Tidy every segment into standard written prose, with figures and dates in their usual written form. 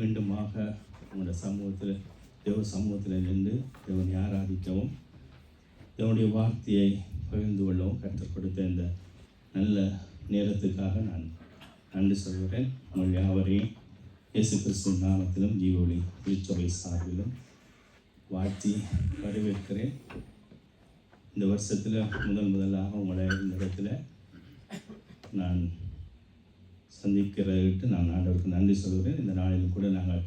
மீண்டுமாக உங்களோட சமூகத்தில் தேவ சமூகத்தில் நின்று தேவனை ஆராதிக்கவும் தேவனுடைய வார்த்தையை பகிர்ந்து கொள்ளவும் கற்றுக் கொடுத்த இந்த நல்ல நேரத்துக்காக நான் நன்றி சொல்கிறேன். உங்கள் யாவரையும் இயேசு கிறிஸ்து நாமத்திலும் ஜீவொளி திருச்சபை சார்பிலும் வாழ்த்தி வரவேற்கிறேன். இந்த வருஷத்தில் முதலாக உங்களை இந்த இடத்துல நான் சந்திக்கிறதுக்கு நான் ஆண்டவருக்கு நன்றி சொல்கிறேன். இந்த நாளிலும் கூட நாங்கள்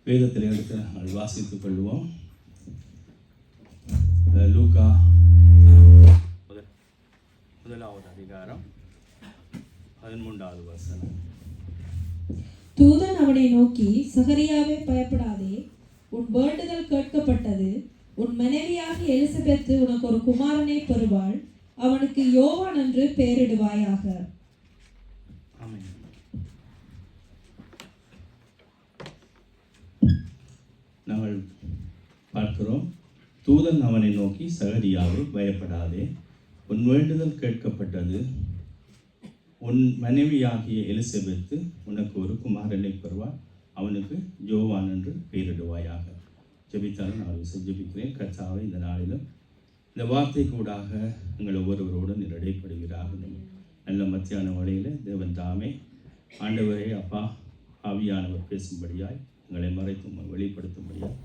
வேதத்தில் எடுத்து நாங்கள் வாசித்துக் கொள்வோம். லூக்கா முதலாவது அதிகாரம் 13வது வசனம். தூதன் அவனை நோக்கி, சகரியாவே பயப்படாதே, உன் வேண்டுதல் கேட்கப்பட்டது. உன் மனைவியாகிய எலிசபெத்து உனக்கு ஒரு குமாரனை பெறுவாள். அவனுக்கு யோவான் என்று பெயரிடுவாயாக. ஆமென். நாங்கள் பார்க்கிறோம், தூதன் அவனை நோக்கி, சகரியாவே பயப்படாதே, உன் வேண்டுதல் கேட்கப்பட்டது. உன் மனைவியாகிய எலிசபெத்து உனக்கு ஒரு குமாரனை பெறுவாள். அவனுக்கு யோவான் என்று பெயரிடுவாயாக. ஜெபித்தாலும் நான் ஜெபிக்கிறேன். கர்த்தாவே, இந்த நாளிலும் இந்த வார்த்தை கூடாக எங்கள் ஒவ்வொருவரோடு இடைப்படுகிறாக. நல்ல மத்தியான வழியில் தேவன் தாமே ஆண்டவரே அப்பா ஆவியானவர் பேசும்படியாய் எங்களை மறைத்தும் வெளிப்படுத்தும்படியாய்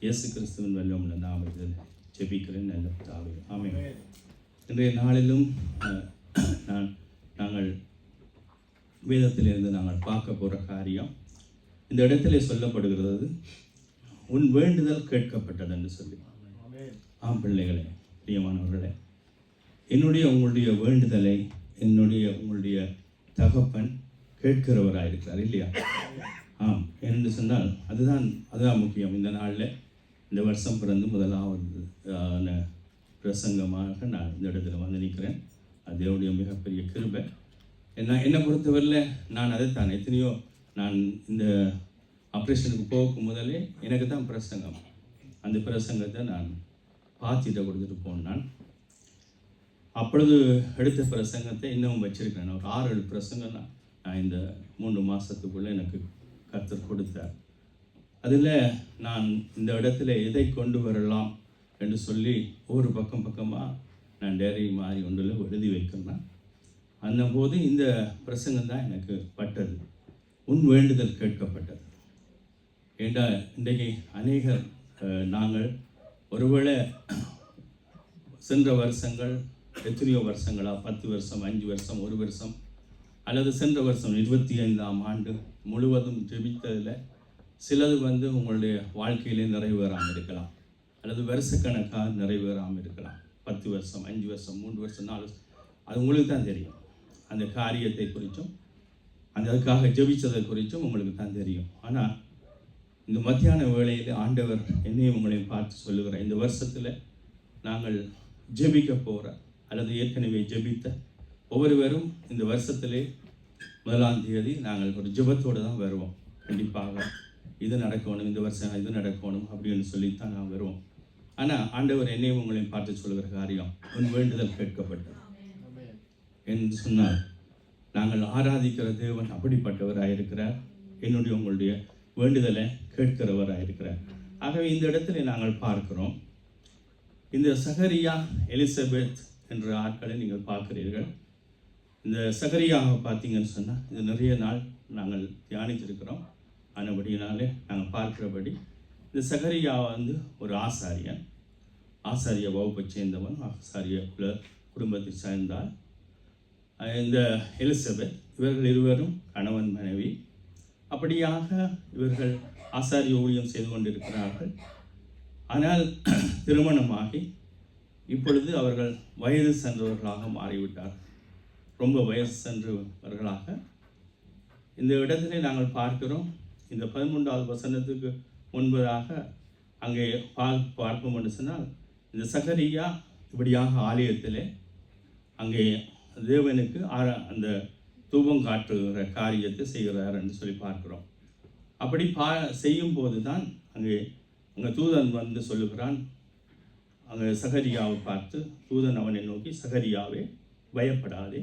இயேசு கிறிஸ்துவின் வல்லமுள்ள நாமத்தில் ஜெபிக்கிறேன். நல்ல தாவே, ஆமென். இன்றைய நாளிலும் நாங்கள் வேதத்திலிருந்து நாங்கள் பார்க்க போகிற காரியம், இந்த இடத்துல சொல்லப்படுகிறது, உன் வேண்டுதல் கேட்கப்பட்டது என்று சொல்லி. ஆம் பிள்ளைகளே, பிரியமானவர்களே, உங்களுடைய வேண்டுதலை உங்களுடைய தகப்பன் கேட்கிறவராயிருக்கிறார் இல்லையா? ஆம், என்று சொன்னால் அதுதான் முக்கியம். இந்த நாளில் இந்த வருஷம் பிறந்து முதலாவது பிரசங்கமாக நான் இந்த இடத்துல வந்து நிற்கிறேன். அது தேவனுடைய மிகப்பெரிய கிருபை. என்னை பொறுத்தவரையில் நான் அதைத்தான் எத்தனையோ நான் இந்த ஆப்ரேஷனுக்கு போகும் முதலே எனக்கு தான் பிரசங்கம். அந்த பிரசங்கத்தை நான் பாத்திட்ட கொடுத்துட்டு போனான். அப்பொழுது எடுத்த பிரசங்கத்தை இன்னமும் வச்சிருக்கிறேன். ஒரு 6-7 பிரசங்கம் நான் இந்த 3 மாதத்துக்குள்ளே எனக்கு கர்த்தர் கொடுத்தார். அதில் நான் இந்த இடத்துல எதை கொண்டு வரலாம் என்று சொல்லி ஒவ்வொரு பக்கமாக நான் டைரி மாதிரி ஒன்றில் எழுதி வைக்கிறேன். அந்த போது இந்த பிரசங்கம் தான் எனக்கு பட்டது, உன் வேண்டுதல் கேட்கப்பட்டது. ஏண்டா இன்றைக்கு அநேகர் நாங்கள் ஒருவேளை சென்ற வருஷங்கள் எத்தனையோ வருஷங்களா, 10 வருஷம், 5 வருஷம், 1 வருஷம், அல்லது சென்ற வருஷம் 25ஆம் ஆண்டு முழுவதும் ஜெபித்ததில் சிலது உங்களுடைய வாழ்க்கையிலே நிறைவேறாமல் இருக்கலாம், அல்லது வருஷக்கணக்காக நிறைவேறாமல் இருக்கலாம். 10 வருஷம், 5 வருஷம், 3 வருஷம், 4 வருஷம், அது உங்களுக்கு தான் தெரியும். அந்த காரியத்தை குறித்தும் அதுக்காக ஜெபிச்சதை குறித்தும் உங்களுக்கு தான் தெரியும். ஆனால் இந்த மத்தியான வேளையில் ஆண்டவர் என்னையும் உங்களையும் பார்த்து சொல்லுகிற, இந்த வருஷத்தில் நாங்கள் ஜெபிக்க போகிற அல்லது ஏற்கனவே ஜெபித்த ஒவ்வொருவரும் இந்த வருஷத்திலே 1ஆம் தேதி நாங்கள் ஒரு ஜெபத்தோடு தான் வருவோம். கண்டிப்பாக இது நடக்கணும், இந்த வருஷம் இது நடக்கணும் அப்படின்னு சொல்லித்தான் நான் வருவோம். ஆனால் ஆண்டவர் என்னையும் உங்களையும் பார்த்து சொல்லுகிற காரியம், உன் வேண்டுதல் கேட்கப்பட்டது என்று சொன்னால், நாங்கள் ஆராதிக்கிற தேவன் அப்படிப்பட்டவராயிருக்கிறார். உங்களுடைய வேண்டுதலை கேட்கிறவராயிருக்கிறார். ஆகவே இந்த இடத்துல நாங்கள் பார்க்கிறோம், இந்த சகரியா எலிசபெத் என்ற ஆட்களை நீங்கள் பார்க்கிறீர்கள். இந்த சகரியாவை பார்த்தீங்கன்னு சொன்னால் இது நிறைய நாள் நாங்கள் தியானிச்சிருக்கிறோம். ஆனபடியினாலே நாங்கள் பார்க்கிறபடி இந்த சகரியா ஒரு ஆசாரிய வகுப்பை சேர்ந்தவன், ஆசாரிய குடும்பத்தை சேர்ந்தால். இந்த எலிசபெத், இவர்கள் இருவரும் கணவன் மனைவி. அப்படியாக இவர்கள் ஆசாரிய ஊழியம் செய்து கொண்டிருக்கிறார்கள். ஆனால் திருமணமாகி இப்பொழுது அவர்கள் வயது சென்றவர்களாக மாறிவிட்டார்கள். ரொம்ப வயது சென்றவர்களாக இந்த இடத்திலே நாங்கள் பார்க்கிறோம். இந்த 13வது வசனத்துக்கு முன்பதாக அங்கே பார்ப்போம் என்று சொன்னால், இந்த சகரியா இப்படியாக ஆலயத்திலே அங்கே தேவனுக்கு அந்த தூபம் காட்டுகிற காரியத்தை செய்கிறார் என்று சொல்லி பார்க்கிறோம். அப்படி செய்யும் போது தான் அங்கே தூதன் சொல்லுகிறான். அங்கே சகரியாவை பார்த்து தூதன் அவனை நோக்கி, சகரியாவே பயப்படாதே,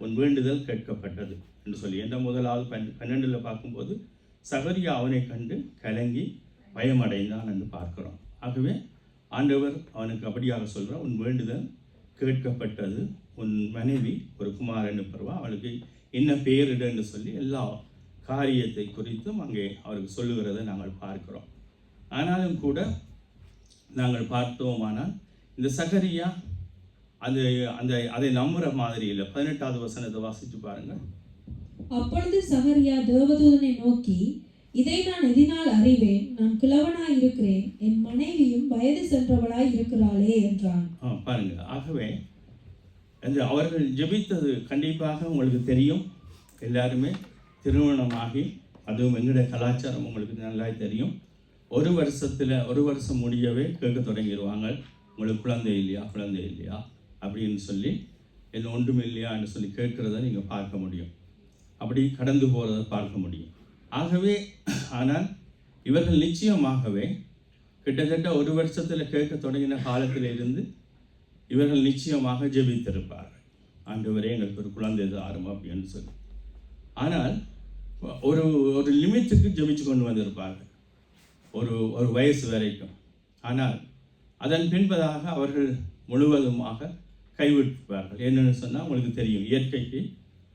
உன் வேண்டுதல் கேட்கப்பட்டது என்று சொல்லி. என்ற முதலாவது 12 பார்க்கும்போது சகரியா அவனை கண்டு கலங்கி பயமடைந்தான் என்று பார்க்கிறோம். ஆகவே ஆண்டவர் அவனுக்கு அப்படியாக சொல்கிறார், உன் வேண்டுதல் கேட்கப்பட்டது, உன் மனைவி ஒரு குமாரன் பெறுவா, அவளுக்கு என்ன பெயரிடு என்று சொல்லி எல்லா காரியத்தை குறித்தும் அங்கே அவருக்கு சொல்லுகிறதை நாங்கள் பார்க்கிறோம். ஆனாலும் கூட நாங்கள் பார்த்தோமானால் இந்த சகரியா அந்த அந்த அதை நம்புகிற மாதிரி இல்லை. 18வது வசனத்தை வாசித்து பாருங்கள். அப்பொழுது சகரியா தேவதூதனை நோக்கி, இதை நான் எதினால் அறிவேன்? நான் கிழவனாய் இருக்கிறேன், என் மனைவியும் வயது சென்றவளாய் இருக்கிறாளே என்றான். பாருங்க. ஆகவே அவர்கள் ஜெபித்தது கண்டிப்பாக உங்களுக்கு தெரியும். எல்லாருமே திருமணமாகி, அதுவும் எங்களுடைய கலாச்சாரம் உங்களுக்கு நல்லா தெரியும், ஒரு வருஷம் முடியவே கேட்க தொடங்கிடுவாங்க, உங்களுக்கு குழந்தை இல்லையா அப்படின்னு சொல்லி, என்ன ஒன்றும் இல்லையான்னு சொல்லி கேட்குறத நீங்கள் பார்க்க முடியும். அப்படி கடந்து போகிறத பார்க்க முடியும். ஆகவே ஆனால் இவர்கள் நிச்சயமாகவே கிட்டத்தட்ட ஒரு வருஷத்தில் கேட்க தொடங்கின காலத்தில் இருந்து இவர்கள் நிச்சயமாக ஜெபித்திருப்பார்கள், ஆண்டவரே எங்களுக்கு ஒரு குழந்தை தாரும் அப்படின்னு சொல்லி. ஆனால் ஒரு ஒரு லிமிட்டுக்கு ஜெபிச்சு கொண்டு வந்திருப்பார்கள், ஒரு வயசு வரைக்கும். ஆனால் அதன் பின்பதாக அவர்கள் முழுவதுமாக கைவிட்டிருப்பார்கள். என்னென்னு சொன்னால் உங்களுக்கு தெரியும், இயற்கைக்கு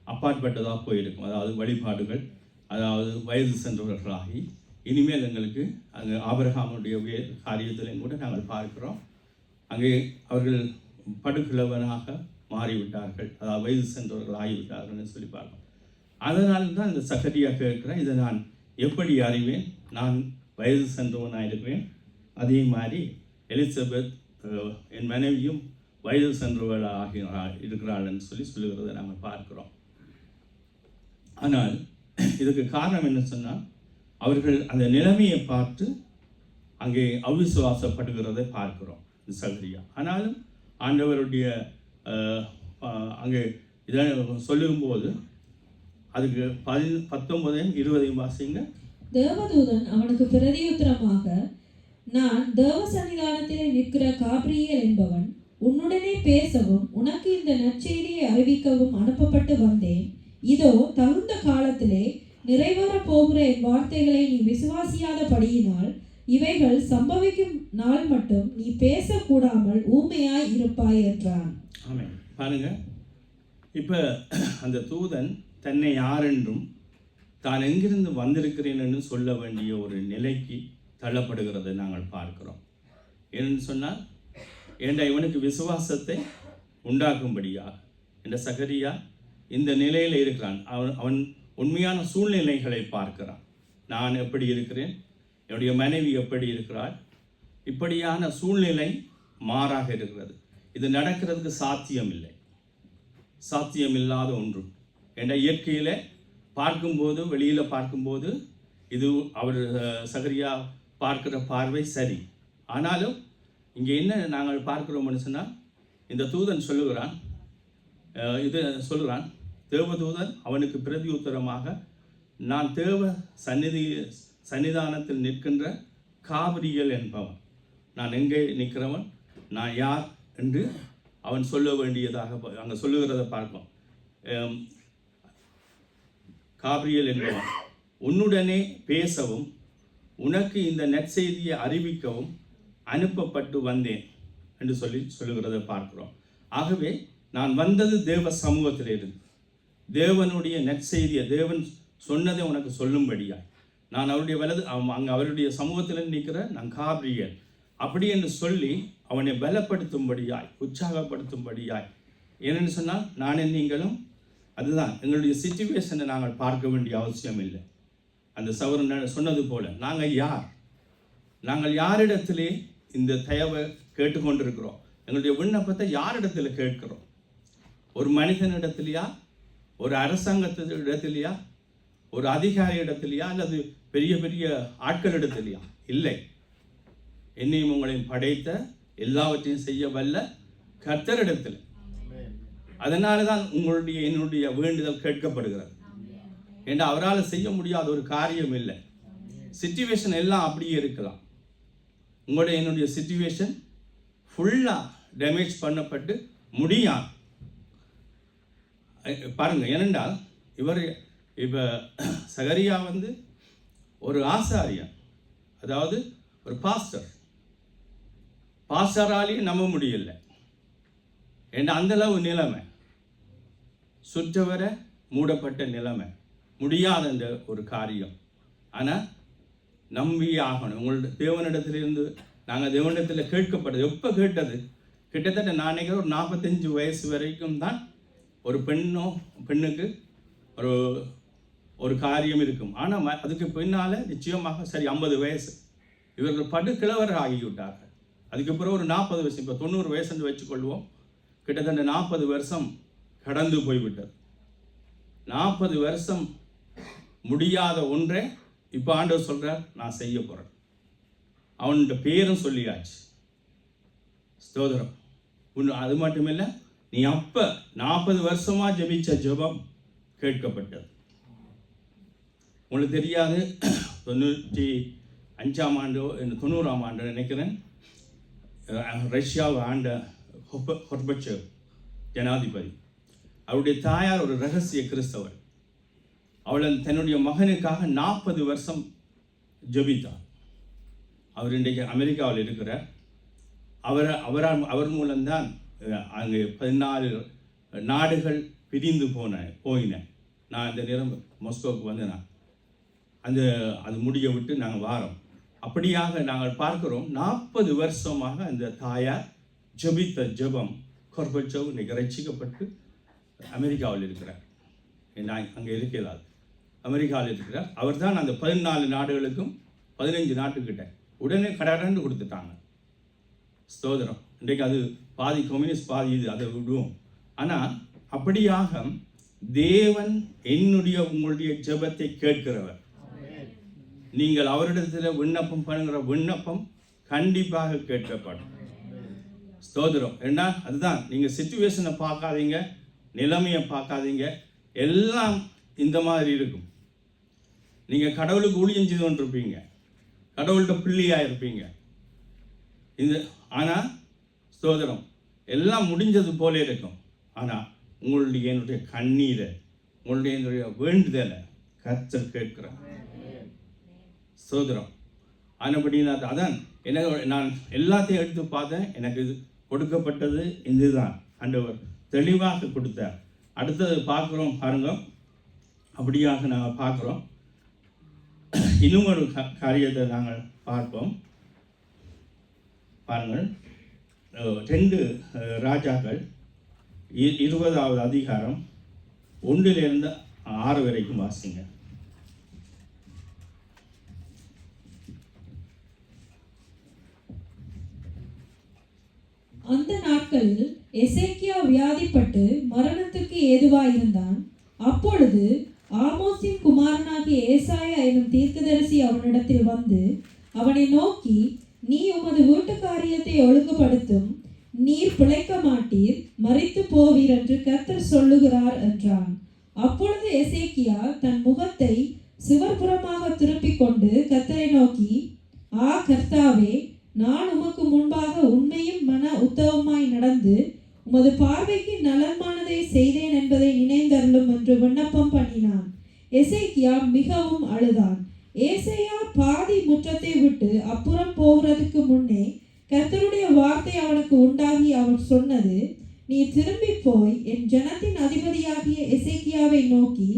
அப்பாற்பட்டதாக போயிருக்கும். அதாவது வழிபாடுகள், அதாவது வயது சென்றவர்களாகி இனிமேல் எங்களுக்கு அங்கே ஆபிரகாமுடைய காரியத்திலையும் கூட நாங்கள் பார்க்கிறோம், அங்கே அவர்கள் படுகிழவனாக மாறிவிட்டார்கள், அதாவது வயது சென்றவர்கள் ஆகிவிட்டார்கள்னு சொல்லி பார்க்கிறோம். அதனால தான் இந்த சகரியா கேட்குறேன், இதை நான் எப்படி அறிவேன்? நான் வயது சென்றவனாக இருக்கிறேன், அதே மாதிரி எலிசபெத் என் மனைவியும் வயது சென்றவர்களாக இருக்கிறாள்னு சொல்லுகிறத நாங்கள் பார்க்கிறோம். ஆனால் இதுக்கு காரணம் என்ன சொன்னால், அவர்கள் அந்த நிலைமையை பார்த்து அங்கே அவிசுவாசப்படுகிறதை பார்க்கிறோம் சகரியா. ஆனாலும் ஆண்டவருடைய அங்கே இதை சொல்லும்போது அதுக்கு 19 20 வாசிங்க. தேவதூதன் அவனுக்கு பிரதியுத்தரமாக, நான் தேவ சன்னிதானத்திலே நிற்கிற காபிரியேல் என்பவன், உன்னுடனே பேசவும் உனக்கு இந்த நற்செய்தியை அறிவிக்கவும் அனுப்பப்பட்டு வந்தேன். இதோ தகுந்த காலத்திலே நிறைவேறப் போகிற என் வார்த்தைகளை நீ விசுவாசியாதபடியினால் இவைகள் சம்பவிக்கும் நாள் மட்டும் நீ பேசக்கூடாமல் ஊமையாய் இருப்பாய் என்றான். ஆமென். பாருங்க, இப்போ அந்த தூதன் தன்னை யாரென்றும் தான் எங்கிருந்து வந்திருக்கிறேன்னு சொல்ல வேண்டிய ஒரு நிலைக்கு தள்ளப்படுகிறதை நாங்கள் பார்க்கிறோம். ஏன்னு சொன்னால், ஏண்டா இவனுக்கு விசுவாசத்தை உண்டாக்கும்படியாக என்ற சகரியா இந்த நிலையில் இருக்கிறான். அவன் உண்மையான சூழ்நிலைகளை பார்க்கிறான். நான் எப்படி இருக்கிறேன், என்னுடைய மனைவி எப்படி இருக்கிறாள், இப்படியான சூழ்நிலை மாறாக இருக்கிறது. இது நடக்கிறதுக்கு சாத்தியமில்லாத ஒன்று. என்ற இயற்கையில் பார்க்கும்போது, வெளியில் பார்க்கும்போது இது அவர் சகரியா பார்க்கிற பார்வை சரி. ஆனாலும் இங்கே என்ன நாங்கள் பார்க்கிறோம்னு சொன்னால், இந்த தூதன் சொல்லுகிறான், தேவதூதன் அவனுக்கு பிரதியுத்தரமாக, நான் தேவ சன்னிதானத்தில் நிற்கின்ற காபிரியேல் என்பவன், நான் எங்கே நிற்கிறவன், நான் யார் என்று அவன் சொல்ல வேண்டியதாக அங்கே சொல்லுகிறத பார்ப்போம். காபிரியேல் என்பவன், உன்னுடனே பேசவும் உனக்கு இந்த நற்செய்தியை அறிவிக்கவும் அனுப்பப்பட்டு வந்தேன் என்று சொல்லுகிறத பார்க்கிறோம். ஆகவே நான் வந்தது தேவ சமூகத்தில் இருந்து, தேவனுடைய நற்செய்தியை, தேவன் சொன்னதை உனக்கு சொல்லும்படியாய் நான் அவருடைய அங்கே அவருடைய சமூகத்தில் நிற்கிற நான் காபிரியேல் அப்படி என்று சொல்லி அவனை பலப்படுத்தும்படியாய், உற்சாகப்படுத்தும்படியாய். ஏன்னு சொன்னால், நானே நீங்களும் அதுதான், எங்களுடைய சிச்சுவேஷனை நாங்கள் பார்க்க வேண்டிய அவசியம் இல்லை. அந்த சகோதரன் சொன்னது போல, நாங்கள் யாரிடத்திலே இந்த தயவை கேட்டுக்கொண்டிருக்கிறோம், எங்களுடைய விண்ணப்பத்தை யாரிடத்தில் கேட்கிறோம்? ஒரு மனிதனிடத்திலையா, ஒரு அரசாங்கத்திடத்திலையா, ஒரு அதிகாரி இடத்திலையா, அல்லது பெரிய பெரிய ஆட்களிடத்திலையா? இல்லை, என்னையும் உங்களையும் படைத்த எல்லாவற்றையும் செய்ய வல்ல கர்த்தரிடத்தில். அதனால தான் என்னுடைய வேண்டுதல் கேட்கப்படுகிறது. ஏன்னா அவரால் செய்ய முடியாத ஒரு காரியம் இல்லை. சிச்சுவேஷன் எல்லாம் அப்படியே இருக்கலாம். என்னுடைய சிச்சுவேஷன் ஃபுல்லாக டேமேஜ் பண்ணப்பட்டு முடியாது. பாருங்க, ஏனென்றால் இப்போ சகரியா ஒரு ஆசாரியன், அதாவது ஒரு பாஸ்டராலையும் நம்ப முடியல. ஏன்னா அந்தளவு நிலைமை, சுற்றவரை மூடப்பட்ட நிலைமை, முடியாத அந்த ஒரு காரியம். ஆனால் நம்பியே ஆகணும். உங்களோட தேவனிடத்திலிருந்து நாங்கள் தேவனிடத்தில் கேட்கப்பட்டது. எப்போ கேட்டது? கிட்டத்தட்ட நான் நினைக்கிறேன் ஒரு 45 வயசு வரைக்கும் தான் ஒரு பெண்ணுக்கு ஒரு காரியம் இருக்கும். ஆனால் அதுக்கு பின்னால் நிச்சயமாக சரி 50 வயசு இவர்கள் படுக்கிழவர் ஆகிவிட்டார்கள். அதுக்கப்புறம் ஒரு 40 வயசு, இப்போ 90 வயசு என்று வச்சுக்கொள்வோம். கிட்டத்தட்ட 40 வருஷம் கடந்து போய்விட்டது. 40 வருஷம் முடியாத ஒன்றை இப்போ ஆண்டவர் சொல்கிறார், நான் செய்ய போகிறேன். அவனுடைய பேரும் சொல்லியாச்சு. ஸ்தோத்திரம். அது மட்டுமில்லை, நீ அப்போ 40 வருஷமாக ஜெபிச்ச ஜெபம் கேட்கப்பட்டது. உங்களுக்கு தெரியாது, 95ஆம் ஆண்டோ 90ஆம் ஆண்டு நினைக்கிறேன், ரஷ்யாவை ஆண்ட ஹொர்பச்சேவ் ஜனாதிபதி, அவருடைய தாயார் ஒரு ரகசிய கிறிஸ்தவர். அவள் தன்னுடைய மகனுக்காக 40 வருஷம் ஜெபித்தார். அவர் இன்றைக்கு அமெரிக்காவில் இருக்கிறார். அவர் மூலம்தான் அங்கே 14 நாடுகள் பிரிந்து போயின. நான் இந்த நேரம் மாஸ்கோவுக்கு வந்து அது முடிய விட்டு நாங்கள் வாரோம். அப்படியாக நாங்கள் பார்க்கிறோம், 40 வருஷமாக அந்த தாயார் ஜெபித்த ஜெபம். கொர்பச்சேவ் இன்னைக்கு ரட்சிக்கப்பட்டு அமெரிக்காவில் இருக்கிறார். நான் அங்கே இருக்கலாது, அமெரிக்காவில் இருக்கிறார். அவர் தான் அந்த 14 நாடுகளுக்கும் 15 நாட்டுக்கிட்ட உடனே கடன்னு கொடுத்துட்டாங்க. ஸ்தோத்திரம். இன்றைக்கு அது பாதி கம்யூனிஸ்ட், பாதி இது, அதை விடுவோம். ஆனால் அப்படியாக தேவன் என்னுடைய உங்களுடைய ஜெபத்தை கேட்கிறவர். நீங்கள் அவரிடத்தில் விண்ணப்பம் பண்ணுகிற விண்ணப்பம் கண்டிப்பாக கேட்கப்படும். ஸ்தோத்திரம். ஏன்னா அதுதான், நீங்கள் சிச்சுவேஷனை பார்க்காதீங்க, நிலைமையை பார்க்காதீங்க, எல்லாம் இந்த மாதிரி இருக்கும். நீங்கள் கடவுளுக்கு ஊழியம் செய்து கொண்டிருப்பீங்க, கடவுள்கிட்ட பிள்ளையாக இருப்பீங்க. ஆனால் ஸ்தோத்திரம், எல்லாம் முடிஞ்சது போல இருக்கும். ஆனால் உங்களுடைய என்னுடைய கண்ணீரை, உங்களுடைய என்னுடைய வேண்டுதலை கர்த்தர் கேட்கிறார். ஸ்தோத்திரம். ஆனபடினா அதான் நான் எல்லாத்தையும் எடுத்து பார்த்தேன். எனக்கு இது கொடுக்கப்பட்டது இதுதான், ஆண்டவர் தெளிவாக கொடுத்தார். அடுத்தது பார்க்குறோம் பாருங்க. அப்படியாக நாங்கள் பார்க்குறோம். இன்னும் ஒரு காரியத்தை நாங்கள் பார்ப்போம். பாருங்கள், 2 ராஜாக்கள் 20வது அதிகாரம் 1 - 6 வரைக்கும் வாசிங்க. அந்த நாட்களில் எசேக்கியா வியாதிப்பட்டு மரணத்துக்கு ஏதுவாயிருந்தான். அப்பொழுது ஆமோஸின் குமாரனாகிய ஏசாயா என்னும் தீர்க்கதரிசி அவனிடத்தில் வந்து அவனை நோக்கி, நீ உமது வீட்டு காரியத்தை ஒழுங்குபடுத்தும், நீர் பிழைக்க மாட்டீர், மரித்து போவீர் என்று கர்த்தர் சொல்லுகிறார் என்றான். அப்பொழுது எசேக்கியா தன் முகத்தை சுவர்புறமாக திருப்பிக் கொண்டு கர்த்தரை நோக்கி, கர்த்தாவே, நான் உமக்கு முன்பாக உண்மையும் மன உத்தவமாய் நடந்து உமது பார்வைக்கு நலமானதை செய்தேன் என்பதை நினைந்தருளும் என்று விண்ணப்பம் பண்ணினான். எசேக்கியா மிகவும் அழுதான். ஏசாயா பாதி முற்றத்தை விட்டு அப்புறம் போகிறதுக்கு முன்னே கர்த்தருடைய வார்த்தை அவனுக்கு உண்டாகி அவர் சொன்னது, நீ திரும்பி போய் என் ஜனத்தின் அதிபதியாகிய எசேக்கியாவை நோக்கி,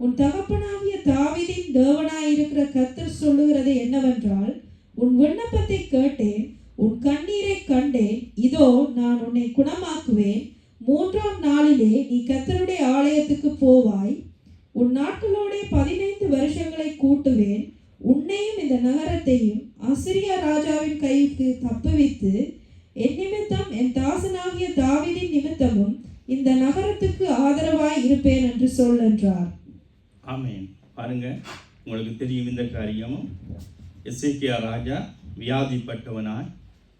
உன் தகப்பனாகிய தாவீதின் தேவனாயிருக்கிற கர்த்தர் சொல்லுகிறது என்னவென்றால், உன் விண்ணப்பத்தை கேட்டேன், உன் கண்ணீரை கண்டேன், இதோ நான் உன்னை குணமாக்குவேன். 3ஆம் நாளிலே நீ கர்த்தருடைய ஆலயத்துக்கு போவாய். உன் நாட்களோட 15 வருஷங்களை கூட்டுவேன். உன்னையும் இந்த நகரத்தையும் அசிரியா ராஜாவின் கைக்கு தப்புவித்து என் நிமித்தம் என் தாசனாகிய தாவீதின் நிமித்தமும் இந்த நகரத்துக்கு ஆதரவாய் இருப்பேன் என்று சொல் என்றார். ஆமென். பாருங்க, உங்களுக்கு தெரியும் இந்த காரியமும். எசேக்கியா ராஜா வியாதிப்பட்டவனாய்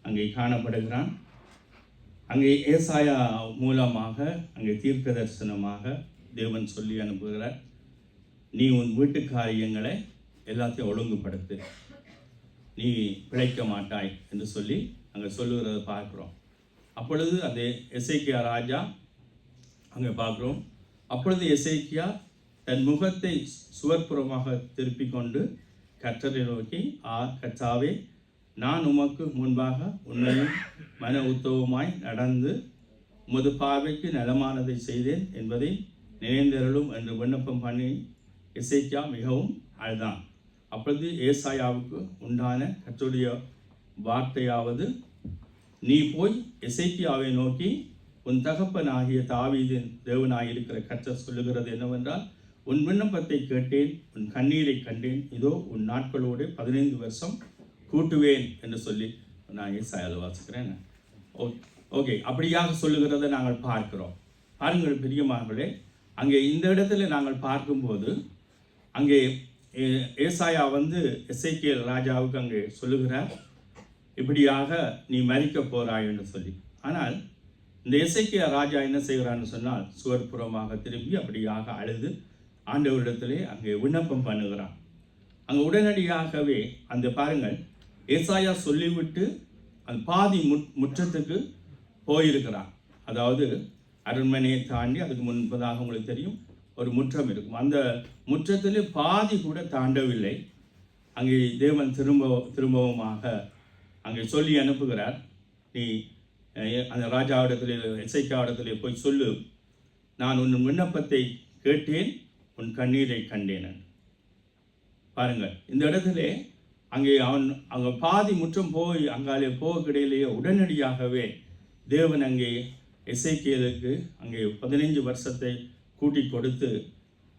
அங்கே காணப்படுகிறான். அங்கே ஏசாயா மூலமாக அங்கே தீர்க்க தரிசனமாக தேவன் சொல்லி அனுப்புகிறார், நீ உன் வீட்டு காரியங்களை எல்லாத்தையும் ஒழுங்குபடுத்து, நீ பிழைக்க மாட்டாய் என்று சொல்லி அங்கே சொல்லுகிறத பார்க்குறோம். அப்பொழுது அந்த எசேக்கியா ராஜா அங்கே பார்க்குறோம். அப்பொழுது எசேக்கியா தன் முகத்தை சுவர்புறமாக திருப்பி கொண்டு கர்த்தரை நோக்கி, கர்த்தாவே, நான் உமக்கு முன்பாக உண்மையும் மன உத்தவமாய் நடந்து உமது பார்வைக்கு நலமானதை செய்தேன் என்பதை நினைந்தருளும் என்று விண்ணப்பம் பண்ணி எசேக்கியா மிகவும் அழுதான். அப்பொழுது ஏசாயாவுக்கு உண்டான கர்த்தருடைய வார்த்தையாவது, நீ போய் எசேக்கியாவை நோக்கி, உன் தகப்பனாகிய தாவீதின் தேவனாயிருக்கிற கர்த்தர் சொல்லுகிறது என்னவென்றால், உன் விண்ணப்பத்தை கேட்டேன், உன் கண்ணீரை கண்டேன், இதோ உன் நாட்களோடு 15 வருஷம் கூட்டுவேன் என்று சொல்லி நான் ஏசாயாவில் வாசிக்கிறேன். ஓகே, அப்படியாக சொல்லுகிறதை நாங்கள் பார்க்கிறோம். பாருங்கள் பிரியமானவர்களே, அங்கே இந்த இடத்துல நாங்கள் பார்க்கும்போது அங்கே ஏசாயா எசேக்கியேல் ராஜாவுக்கு அங்கே சொல்லுகிறார், இப்படியாக நீ மரிக்க போறாய் என்று சொல்லி. ஆனால் இந்த எசேக்கியா ராஜா என்ன செய்கிறான்னு சொன்னால், சுவர்புறமாக திரும்பி அப்படியாக அழுது ஆண்டவரிடத்திலே அங்கே விண்ணப்பம் பண்ணுகிறான். அங்கே உடனடியாகவே அந்த பாருங்கள், ஏசாயா சொல்லிவிட்டு அந்த பாதி முற்றத்துக்கு போயிருக்கிறான். அதாவது அரண்மனையை தாண்டி அதுக்கு முன்பதாக உங்களுக்கு தெரியும் ஒரு முற்றம் இருக்கும். அந்த முற்றத்தில் பாதி கூட தாண்டவில்லை. அங்கே தேவன் திரும்பவுமாக அங்கே சொல்லி அனுப்புகிறார், நீ அந்த ராஜாவிடத்திலே எசேக்கியாவிடத்திலே போய் சொல்லு, நான் உன் விண்ணப்பத்தை கேட்டேன், உன் கண்ணீரை கண்டேன். பாருங்கள், இந்த இடத்துல அங்கே பாதி முற்றம் போய் அங்காலே போகக்கிடையிலேயே உடனடியாகவே தேவன் அங்கே எசேக்கியேலுக்கு அங்கே 15 வருஷத்தை கூட்டி கொடுத்து,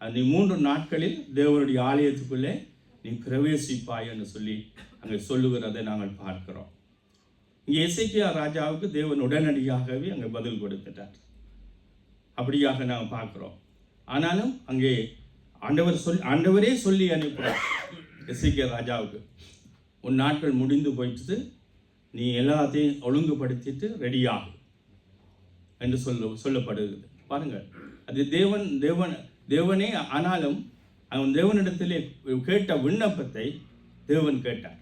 நீ 3 நாட்களில் தேவனுடைய ஆலயத்துக்குள்ளே நீ பிரவேசிப்பாய் என்று சொல்லி அங்கே சொல்லுகிறதை நாங்கள் பார்க்கிறோம். இங்கே எசேக்கியா ராஜாவுக்கு தேவன் உடனடியாகவே அங்கே பதில் கொடுத்துட்டார். அப்படியாக நாங்கள் பார்க்கிறோம். ஆனாலும் அங்கே ஆண்டவரே சொல்லி அனுப்புகிறார் எசேக்கியா ராஜாவுக்கு, உன் நாட்கள் முடிந்து போயிட்டு நீ எல்லாத்தையும் ஒழுங்குபடுத்திட்டு ரெடியாகும் என்று சொல்லப்படுகிறது. பாருங்கள், அது தேவனே. ஆனாலும் அவன் தேவனிடத்திலே கேட்ட விண்ணப்பத்தை தேவன் கேட்டார்.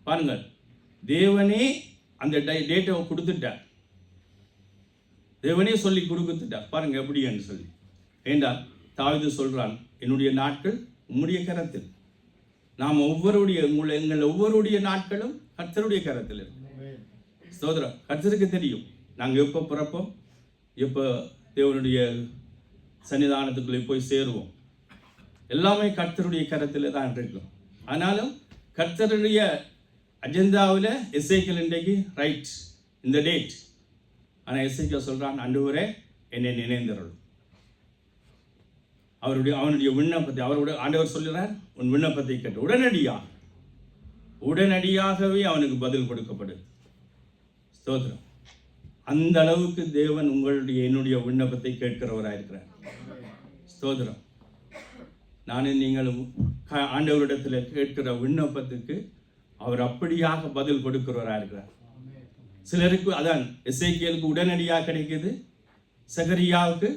பாருங்கள், தேவனே அந்த டேட்டை கொடுத்துட்டார், தேவனே சொல்லி கொடுத்துட்டார். பாருங்க எப்படி என்று சொல்லி. ஏண்டால் தாவீது சொல்றான், என்னுடைய நாட்கள் உம்முடைய கரத்தில், நாம் எங்கள் ஒவ்வொருடைய நாட்களும் கர்த்தருடைய கரத்தில் இருக்கு. ஸ்தோத்திரம். கர்த்தருக்கு தெரியும் நாங்கள் எப்போ பிறப்போம், எப்போ தேவனுடைய சன்னிதானத்துக்குள்ளே போய் சேருவோம். எல்லாமே கர்த்தருடைய கரத்தில் தான் இருக்கும். ஆனாலும் கர்த்தருடைய அஜெண்டாவில் எசேக்கியேல் இன்றைக்கு ரைட் இந்த டேட். ஆனால் எசேக்கியேல் சொல்கிறான், ஆண்டவரே என்னை நினைந்தருளும். அவனுடைய விண்ணப்பத்தை ஆண்டவர் சொல்கிறார், உன் விண்ணப்பத்தை கேட்டு உடனடியாகவே அவனுக்கு பதில் கொடுக்கப்படுது. ஸ்தோத்திரம். அந்த அளவுக்கு தேவன் என்னுடைய விண்ணப்பத்தை கேட்கிறவராயிருக்கிறார். ஸ்தோத்திரம். நானும் நீங்களும் ஆண்டவரிடத்தில் கேட்கிற விண்ணப்பத்துக்கு அவர் அப்படியாக பதில் கொடுக்கிறவராயிருக்கிறார். சிலருக்கு அதான் எசேக்கியேலுக்கு உடனடியாக கிடைக்குது, சகரியாவுக்கு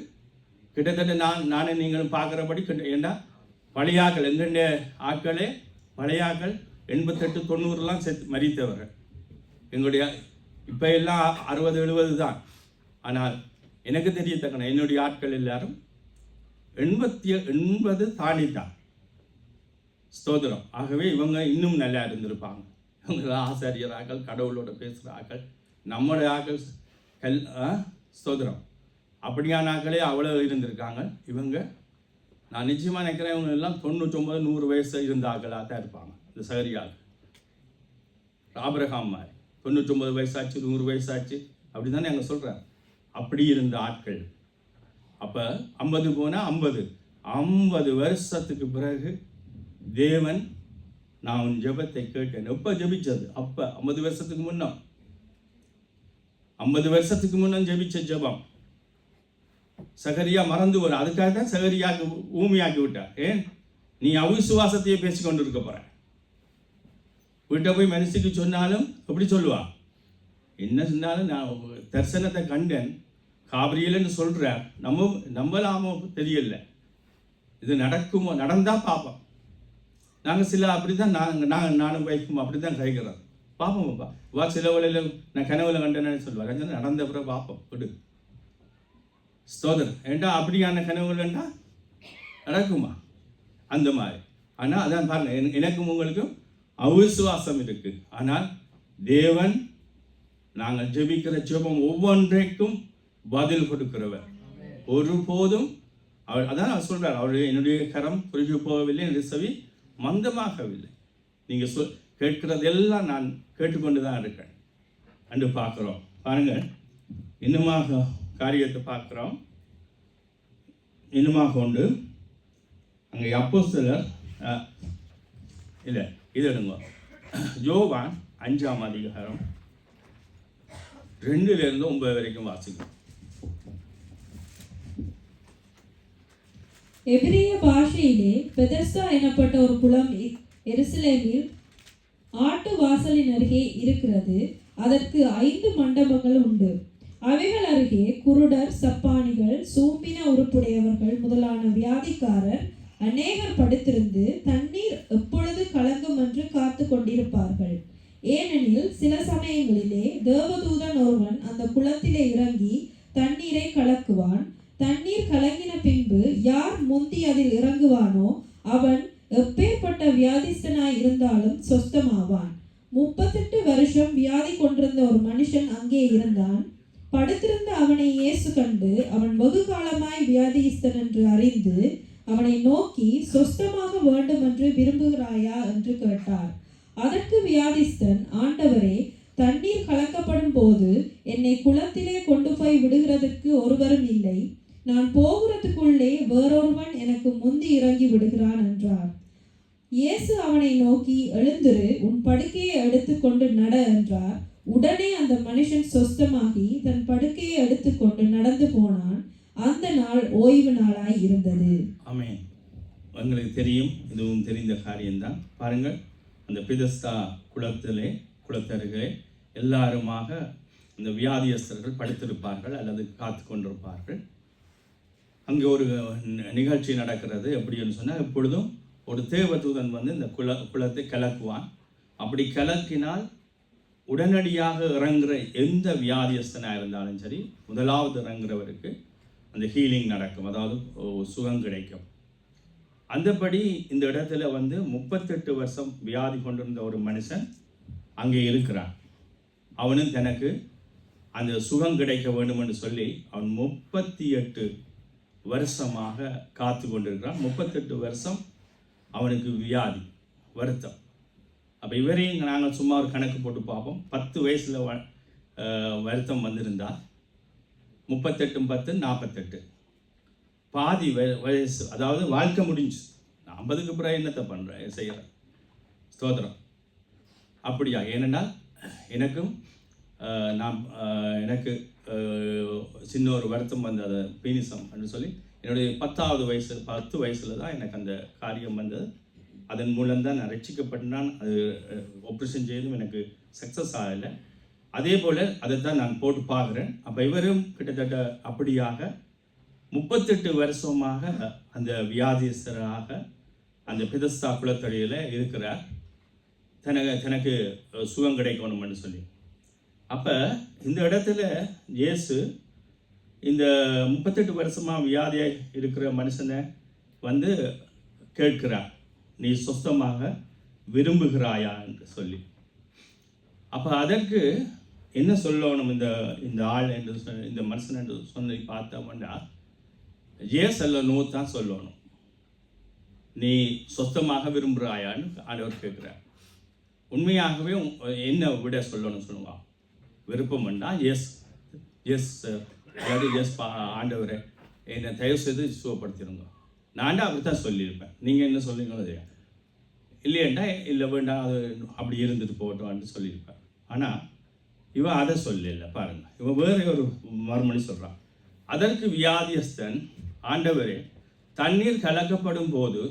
கிட்டத்தட்ட நானும் நீங்களும் பார்க்குறபடி. ஏண்டா பழையாக்கள் எங்களுடைய ஆட்களே பழையாக்கள் 88-90 செத்து மரித்தவர்கள். எங்களுடைய இப்போ எல்லாம் 60-70 தான். ஆனால் எனக்கு தெரியத்தக்கன என்னுடைய ஆட்கள் எல்லாரும் 80 தாண்டித்தான். ஸ்தோத்திரம். ஆகவே இவங்க இன்னும் நல்லா இருந்திருப்பாங்க. இவங்க ஆசாரியராக்கள், கடவுளோட பேசுகிற ஆக்கள், நம்முடைய ஆக்கள் ஸ்தோத்திரம். அப்படியான ஆக்களே அவ்வளோ இருந்திருக்காங்க. இவங்க நான் நிச்சயமாக நினைக்கிறேன், இவங்க எல்லாம் 99-100 வயசு இருந்த ஆக்களாக தான் இருப்பாங்க. இந்த சகரியாக ஆபிரகாம் மாதிரி 99 வயசாச்சு, 100 வயசாச்சு, அப்படி தானே அங்கே சொல்கிறார். அப்படி இருந்த ஆட்கள். அப்போ 50 போனால் 50 வருஷத்துக்கு பிறகு தேவன், நான் உன் ஜெபத்தை கேட்டேன். எப்போ ஜெபிச்சது? அப்போ 50 வருஷத்துக்கு முன்னம் 50 வருஷத்துக்கு முன்னம் ஜெபிச்ச ஜெபம். சகரியா மறந்து வரும். அதுக்காக தான் சகரியாக்கு ஊமையாக்கி விட்டார். ஏன்? நீ அவிசுவாசத்தையே பேசிக்கொண்டு இருக்க போற. வீட்டை போய் மனுஷிக்கு சொன்னாலும் எப்படி சொல்லுவா? என்ன சொன்னாலும் நான் தரிசனத்தை கண்டேன் காபிரியல்னு சொல்கிறார். நம்பலாமோ தெரியல. இது நடக்குமோ? நடந்தால் பார்ப்போம். நாங்கள் சில அப்படி தான் நானும் வைக்கும் அப்படி தான் கைக்கிறோம். பார்ப்போம்ப்பா. சில வேளையில் நான் கனவுல கண்டேன்னு சொல்லுவார். நடந்த பிறகு பார்ப்போம் விடு. ஸ்தோதர். ஏண்டா அப்படியான கனவுலண்டா நடக்குமா? அந்த மாதிரி ஆனால் அதான் பாருங்க, எனக்கும் உங்களுக்கும் அவிசுவாசம் இருக்கு. ஆனால் தேவன் நாங்கள் ஜெபிக்கிற ஜெபம் ஒவ்வொன்றைக்கும் பதில் கொடுக்கிறவர். ஒருபோதும் அவர் அதான் அவர் சொல்றார், அவர் என்னுடைய கரம் குறுகி போகவில்லை, என்னுடைய செவி மந்தமாகவில்லை. நீங்கள் கேட்கிறதெல்லாம் நான் கேட்டுக்கொண்டு தான் இருக்கேன் என்று பார்க்குறோம். பாருங்கள், இன்னுமாக காரியத்தை பார்க்குறோம். இன்னுமாக உண்டு அங்கே அப்போஸ்தலர் இல்லை இது எடுங்க, யோவான் 5ஆம் அதிகாரம் 2லிருந்து 9 வரைக்கும் வாசிக்கும். எபிரிய பாஷையிலே பெதஸ்தா எனப்பட்ட ஒரு குளம் எருசலேமில் ஆட்டு வாசலின் அருகே இருக்கிறது. அதற்கு 5 மண்டபங்கள் உண்டு. அவைகள் அருகே குருடர், சப்பானிகள், சூம்பின உறுப்புடையவர்கள் முதலான வியாதிக்காரர் அநேகர் படுத்திருந்து தண்ணீர் எப்பொழுது கலங்கும் என்று காத்து கொண்டிருப்பார்கள். ஏனெனில் சில சமயங்களிலே தேவதூதன் ஒருவன் அந்த குளத்திலே இறங்கி தண்ணீரை கலக்குவான். தண்ணீர் கலங்கின பின்பு யார் முந்தி அதில் இறங்குவானோ அவன் எப்பேற்பட்ட வியாதிஸ்தனாய் இருந்தாலும் சொஸ்தமாவான். 38 வருஷம் வியாதி கொண்டிருந்த ஒரு மனுஷன் அங்கே இருந்தான். படுத்திருந்த அவனை இயேசு கண்டு அவன் வெகு காலமாய் வியாதிஸ்தன் என்று அறிந்து அவனை நோக்கி, சொஸ்தமாக வேண்டும் என்று விரும்புகிறாயா என்று கேட்டார். அதற்கு வியாதிஸ்தன், ஆண்டவரே, தண்ணீர் கலக்கப்படும் போது என்னை குளத்திலே கொண்டு போய் விடுகிறதற்கு ஒருவரும் இல்லை. நான் போகிறதுக்குள்ளே வேறொருவன் எனக்கு முந்தி இறங்கி விடுகிறான் என்றார். இயேசு அவனை நோக்கி, எழுந்திரு, உன் படுக்கையை எடுத்துக்கொண்டு நட என்றார். உடனே அந்த மனுஷன் சொஸ்தமாகி தன் படுக்கையை எடுத்துக்கொண்டு நடந்து போனான். அந்த நாள் ஓய்வு நாளாய் இருந்தது. ஆமென். உங்களுக்கு தெரியும், இதுவும் தெரிந்த காரியம்தான். பாருங்கள், அந்த பெதஸ்தா குளத்தருகே எல்லாருமாக இந்த வியாதியஸ்தர்கள் படுத்திருப்பார்கள் அல்லது காத்து கொண்டிருப்பார்கள். அங்கே ஒரு நிகழ்ச்சி நடக்கிறது. எப்படின்னு சொன்னால், எப்பொழுதும் ஒரு தேவதூதன் வந்து இந்த குளத்தை கலக்குவான். அப்படி கலக்கினால் உடனடியாக இறங்குற எந்த வியாதியஸ்தனாக இருந்தாலும் சரி, முதலாவது இறங்குறவருக்கு அந்த ஹீலிங் நடக்கும், அதாவது சுகம் கிடைக்கும். அந்தபடி இந்த இடத்துல வந்து 38 வருஷம் வியாதி கொண்டிருந்த ஒரு மனுஷன் அங்கே இருக்கிறான். அவனும் தனக்கு அந்த சுகம் கிடைக்க வேண்டும் என்று சொல்லி அவன் 38 வருஷமாக காத்து கொண்டிருக்கிறான். 38 வருஷம் அவனுக்கு வியாதி, வருத்தம். அப்போ இவரையும் நாங்கள் சும்மா ஒரு கணக்கு போட்டு பார்ப்போம். 10 வயசில் வருத்தம் வந்திருந்தால் 38 10 48, பாதி வயசு, அதாவது வாழ்க்கை முடிஞ்சு. 50க்கு பிறகு என்னத்தை பண்ணுறேன் செய்கிறேன், ஸ்தோத்திரம். அப்படியா? ஏனென்றால் எனக்கும் எனக்கு சின்ன ஒரு வருத்தம் வந்தது, பீனிசம் என்று சொல்லி என்னுடைய 10 வயசில் தான் எனக்கு அந்த காரியம் வந்தது. அதன் மூலம்தான் நான் ரட்சிக்கப்பட்டான். அது ஆப்ரேஷன் செய்தும் எனக்கு சக்ஸஸ் ஆகலை. அதே போல் அதைத்தான் நான் போட்டு பார்க்குறேன். அப்போ இவரும் கிட்டத்தட்ட அப்படியாக 38 வருஷமாக அந்த வியாதிஸ்தராக அந்த பெதஸ்தா குளத்தடியில் இருக்கிறார். தனக்கு சுகம் கிடைக்கணும்னு சொல்லி. அப்போ இந்த இடத்துல இயேசு இந்த 38 வருஷமாக வியாதியாக இருக்கிற மனுஷனை வந்து கேட்கிறார், நீ சொஸ்தமாக விரும்புகிறாயா என்று சொல்லி. அப்போ அதற்கு என்ன சொல்லணும் இந்த ஆள் என்று இந்த மனுஷன் என்று சொல்லி பார்த்தோம்னா, ஏஸ் அல்ல நோ தான் சொல்லணும். நீ சொஸ்தமாக விரும்புகிறாயான்னு ஆண்டவர் கேட்குறார். உண்மையாகவே என்ன விட சொல்லணும்னு சொல்லுவான். விருப்பம் வேண்டாம், எஸ் எஸ் அதாவது எஸ் ஆண்டவரை என்னை தயவு செய்து சுகப்படுத்திடுங்க. நான் அப்படித்தான் சொல்லியிருப்பேன். நீங்கள் என்ன சொல்லுங்களோ அது இல்லையேண்டா இல்லை வேண்டாம், அது அப்படி இருந்துட்டு போட்டோம்னு சொல்லியிருப்பேன். ஆனால் இவன் அதை சொல்லலை. பாருங்கள், இவன் வேற ஒரு மறுமொழி சொல்கிறான். அதற்கு வியாதியஸ்தன், ஆண்டவரே, தண்ணீர் கலக்கப்படும் போது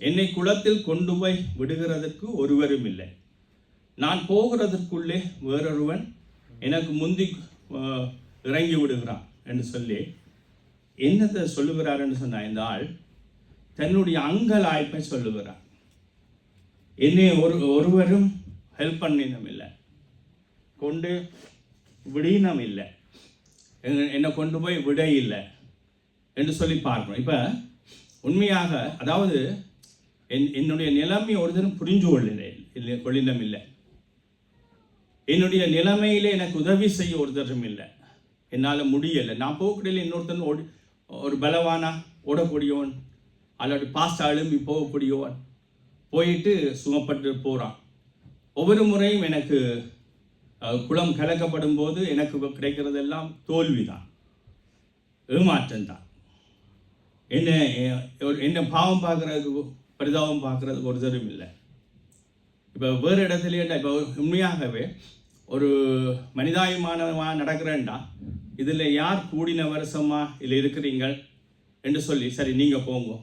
என்னை குளத்தில் கொண்டு போய் விடுகிறதற்கு ஒருவரும் இல்லை. நான் போகிறதற்குள்ளே வேறொருவன் எனக்கு முந்தி இறங்கி விடுகிறான் என்று சொல்லி என்னத்தை சொல்லுகிறார் என்று சொன்னால், இந்த ஆள் தன்னுடைய அங்கலாய்ப்பை சொல்லுகிறார். என்னை ஒருவரும் ஹெல்ப் பண்ணினம் இல்லை, கொண்டு விடினம் இல்லை, என்னை கொண்டு போய் விட இல்லை என்று சொல்லி பார்க்கணும். இப்போ உண்மையாக, அதாவது என்னுடைய நிலைமையை ஒருத்தரும் புரிஞ்சு கொள்ளினம் இல்லை. என்னுடைய நிலைமையிலே எனக்கு உதவி செய்ய ஒருத்தரும் இல்லை. என்னால் முடியலை. நான் போகக்கூடியில் இன்னொருத்தன் ஒரு பலவானா ஓடக்கூடியவன் அல்லது பாஸ்டா எழும்பி போகக்கூடியவன் போயிட்டு சுமப்பட்டு போகிறான். ஒவ்வொரு முறையும் எனக்கு குளம் கலக்கப்படும் போது எனக்கு கிடைக்கிறதெல்லாம் தோல்வி தான், ஏமாற்றம் தான். என்ன பாவம் பார்க்குறதுக்கு பரிதாபம் பார்க்குறதுக்கு ஒரு தரும் இல்லை. இப்போ வேறு இடத்துலையே இப்போ உண்மையாகவே ஒரு மனிதாயமானமாக நடக்கிறேன்டா, இதில் யார் கூடின வருஷமாக இதில் இருக்கிறீங்கள் என்று சொல்லி சரி நீங்கள் போங்க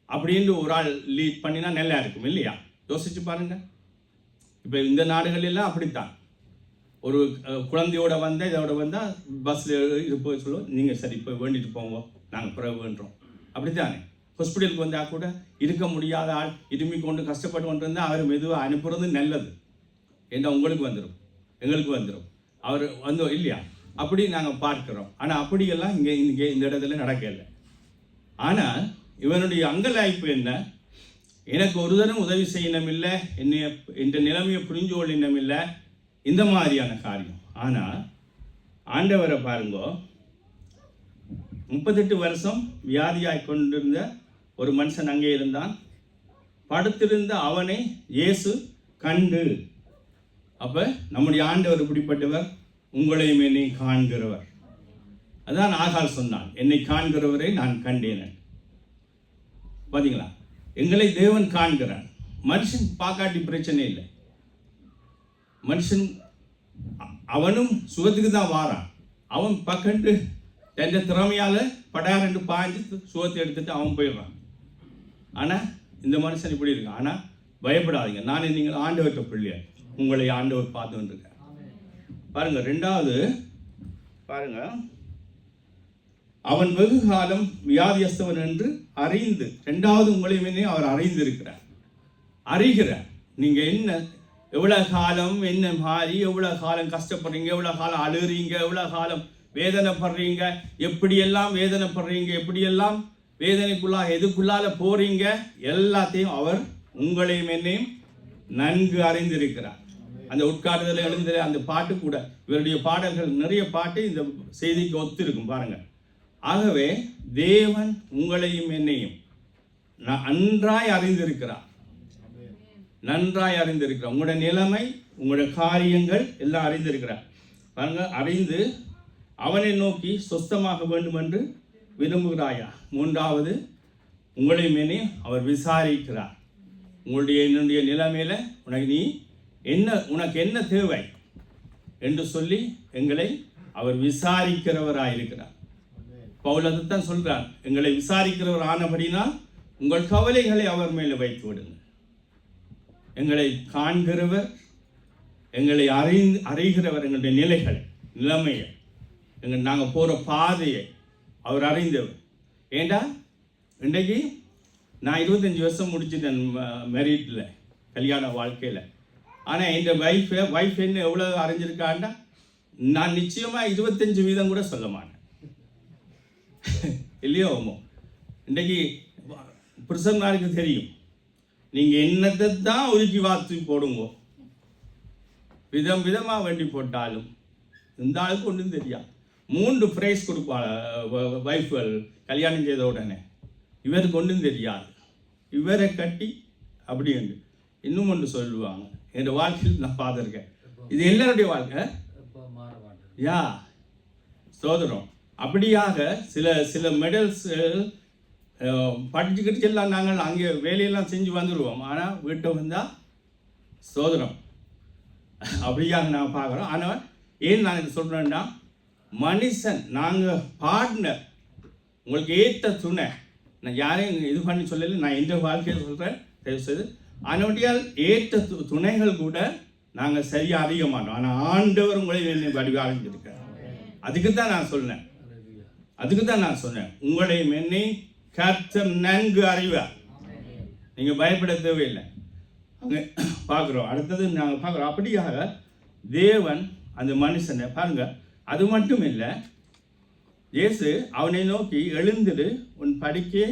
அப்படின்னு ஒரு ஆள் லீட் பண்ணினா நல்லா இருக்கும் இல்லையா? யோசிச்சு பாருங்கள். இப்போ இந்த நாடுகளெல்லாம் அப்படித்தான். ஒரு குழந்தையோட வந்தால் இதோட வந்தால் பஸ்ஸில் இது போய் சொல்லுவோம், நீங்கள் சரி இப்போ வேண்டிட்டு போங்க, நாங்கள் பிறகு வேண்டுறோம். அப்படித்தானே? ஹாஸ்பிட்டலுக்கு வந்தால் கூட இருக்க முடியாத ஆள் இருமி கொண்டு கஷ்டப்பட்டு கொண்டு வந்தால் அவர் மெதுவாக அனுப்புறது நல்லது. ஏன்னா உங்களுக்கு வந்துடும், எங்களுக்கு வந்துடும், அவர் வந்தோம் இல்லையா? அப்படி நாங்கள் பார்க்குறோம். ஆனால் அப்படியெல்லாம் இங்கே இந்த இடத்துல நடக்கலை. ஆனால் இவனுடைய அங்கலாய்ப்பு என்ன? எனக்கு ஒரு தரம் உதவி செய்யணும் இல்லை, என்ற நிலைமையை புரிஞ்சு கொள்ளணும் இல்லை, இந்த மாதிரியான காரியம். ஆனால் ஆண்டவரை பாருங்கோ, 38 வருஷம் வியாதியாய் கொண்டிருந்த ஒரு மனுஷன் அங்கே இருந்தான். படுத்திருந்த அவனை இயேசு கண்டு. அப்போ நம்முடைய ஆண்டவர் இப்படிப்பட்டவர், உங்களையும் என்னை காண்கிறவர். அதான் ஆகால் சொன்னான், என்னை காண்கிறவரை நான் கண்டேன். பார்த்தீங்களா? எங்களை தேவன் காண்கிறான். மனுஷன் பார்க்காட்டி பிரச்சனை இல்லை. மனுஷன் அவனும் சுகத்துக்கு தான் வாரான். அவன் பக்கண்டு தன் திறமையால் படாரெண்டு பாய்ஞ்சு சுகத்தை எடுத்துட்டு அவன் போயிடுறான். ஆனால் இந்த மனுஷன் இப்படி இருக்கான். ஆனால் பயப்படாதீங்க, நான் நீங்கள் ஆண்டவர்கிட்ட பிள்ளையார், உங்களை ஆண்டவர் பார்த்து வந்துருக்கேன். பாருங்க, 2வது பாருங்க, அவன் வெகு காலம் வியாதியஸ்தவன் என்று அறிந்து. 2வது உங்களையுமே அவர் அறிந்திருக்கிறார், அறிகிறார். நீங்கள் என்ன எவ்வளோ காலம் என்ன மாறி எவ்வளோ காலம் கஷ்டப்படுறீங்க, எவ்வளோ காலம் அழுகிறீங்க, எவ்வளோ காலம் வேதனைப்படுறீங்க, எப்படியெல்லாம் வேதனைப்படுறீங்க, எப்படியெல்லாம் வேதனைக்குள்ளாக எதுக்குள்ளால போறீங்க, எல்லாத்தையும் அவர் உங்களையும் என்னையும் நன்கு அறிந்திருக்கிறார். அந்த உட்காடுதல் எழுந்த அந்த பாட்டு கூட, இவருடைய பாடல்கள் நிறைய பாட்டு இந்த செய்திக்கு ஒத்திருக்கும் பாருங்க. ஆகவே தேவன் உங்களையும் என்னையும் நன்றாய் அறிந்திருக்கிறார், நன்றாய் அறிந்திருக்கிறார். உங்களோட நிலைமை, உங்களோட காரியங்கள் எல்லாம் அறிந்திருக்கிறார். பாருங்க, அறிந்து அவனை நோக்கி சொஸ்தமாக வேண்டும் என்று விரும்புகிறாயா? 3வது உங்களையும் என்னையும் அவர் விசாரிக்கிறார். என்னுடைய நிலைமையில உனக்கு என்ன தேவை என்று சொல்லி எங்களை அவர் விசாரிக்கிறவராயிருக்கிறார். பவுல் அதைத்தான் சொல்றார், எங்களை விசாரிக்கிறவர் ஆனபடினால் உங்கள் கவலைகளை அவர் மேலே வைத்து விடுங்க. எங்களை காண்கிறவர், எங்களை அறிகிறவர், எங்களுடைய நிலைகளை, நிலைமையை, நாங்கள் போகிற பாதையை அவர் அறிந்தவர். ஏண்டா இன்றைக்கு நான் 25 வருஷம் முடிச்சுட்டேன் மேரீட்டில், கல்யாண வாழ்க்கையில். ஆனால் என் வைஃப் என்ன எவ்வளோ அறிஞ்சிருக்காண்டா, நான் நிச்சயமாக 25% கூட சொல்ல மாட்டேன் இல்லையோ? இன்றைக்கு புருஷன்மாருக்கு தெரியும், நீங்கள் என்னத்தை தான் உருக்கி வாத்து போடுங்க, விதம் விதமாக வண்டி போட்டாலும் இந்த ஆளுக்கு ஒன்றும் தெரியாது. 3 ப்ரைஸ் கொடுப்பாள் வைஃப்கள் கல்யாணம் செய்த உடனே. இவருக்கு ஒன்றும் தெரியாது, இவரை கட்டி அப்படி என்று இன்னும் ஒன்று சொல்லுவாங்க. என் வாழ்க்கையில் நான் பார்த்துருக்கேன். இது எல்லாருடைய வாழ்க்கை. யா சோதரம். அப்படியாக சில மெடல்ஸ் படிச்சுக்கிட்டு எல்லாம் நாங்கள் அங்கே வேலையெல்லாம் செஞ்சு வந்துடுவோம். ஆனால் வீட்டை வந்தால் சோதரம். அப்படியாக நாங்கள் பார்க்குறோம். ஆனால் ஏன் நான் இது சொல்கிறேன்னா, மனுஷன் நாங்கள் பார்ட்னர், உங்களுக்கு ஏற்ற துணை. நான் யாரையும் இது பண்ணி சொல்லலை, நான் எந்த வாழ்க்கையில் சொல்கிறேன் தயவுசெய்து. அதனுடையால் ஏற்ற துணைகள் கூட நாங்கள் சரியாக அறிய மாட்டோம். ஆனால் ஆண்டவர் உங்களை என்னை வடிவாக அறிஞ்சிருக்கார். அதுக்கு தான் நான் சொன்னேன், உங்களையும் என்னை கர்த்தர் நன்கு அறிவார். நீங்கள் பயப்பட தேவையில்லை. அங்கே பார்க்குறோம். அடுத்தது நாங்கள் பார்க்குறோம். அப்படியாக தேவன் அந்த மனுஷனை பாருங்க. அது மட்டும் இல்லை, இயேசு அவனை நோக்கி எழுந்திரு, உன் படிக்கையை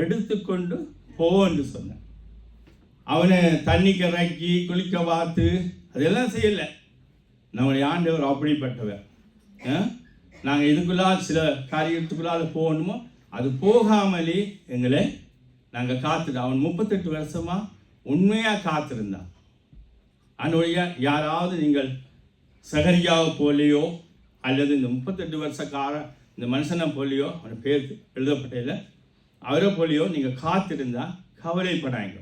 எடுத்துக்கொண்டு போ என்று சொன்னார். அவனை தண்ணிக்கு இறக்கி குளிக்க பார்த்து அதெல்லாம் செய்யலை. நம்முடைய ஆண்டவர் அப்படிப்பட்டவர். நாங்கள் இதுக்குள்ளால் சில காரியத்துக்குள்ளால் போகணுமோ அது போகாமலே எங்களை நாங்கள் காத்துட்டோம். அவன் 38 வருஷமாக உண்மையாக காத்திருந்தான். அதனுடைய யாராவது நீங்கள் சகரியாவை போலியோ அல்லது இந்த 38 வருஷக்கார இந்த மனுஷனை போலியோ அவன் பேர் எழுதப்பட்டதில்லை அவரை போலியோ நீங்கள் காத்திருந்தா கவலைப்படாங்க.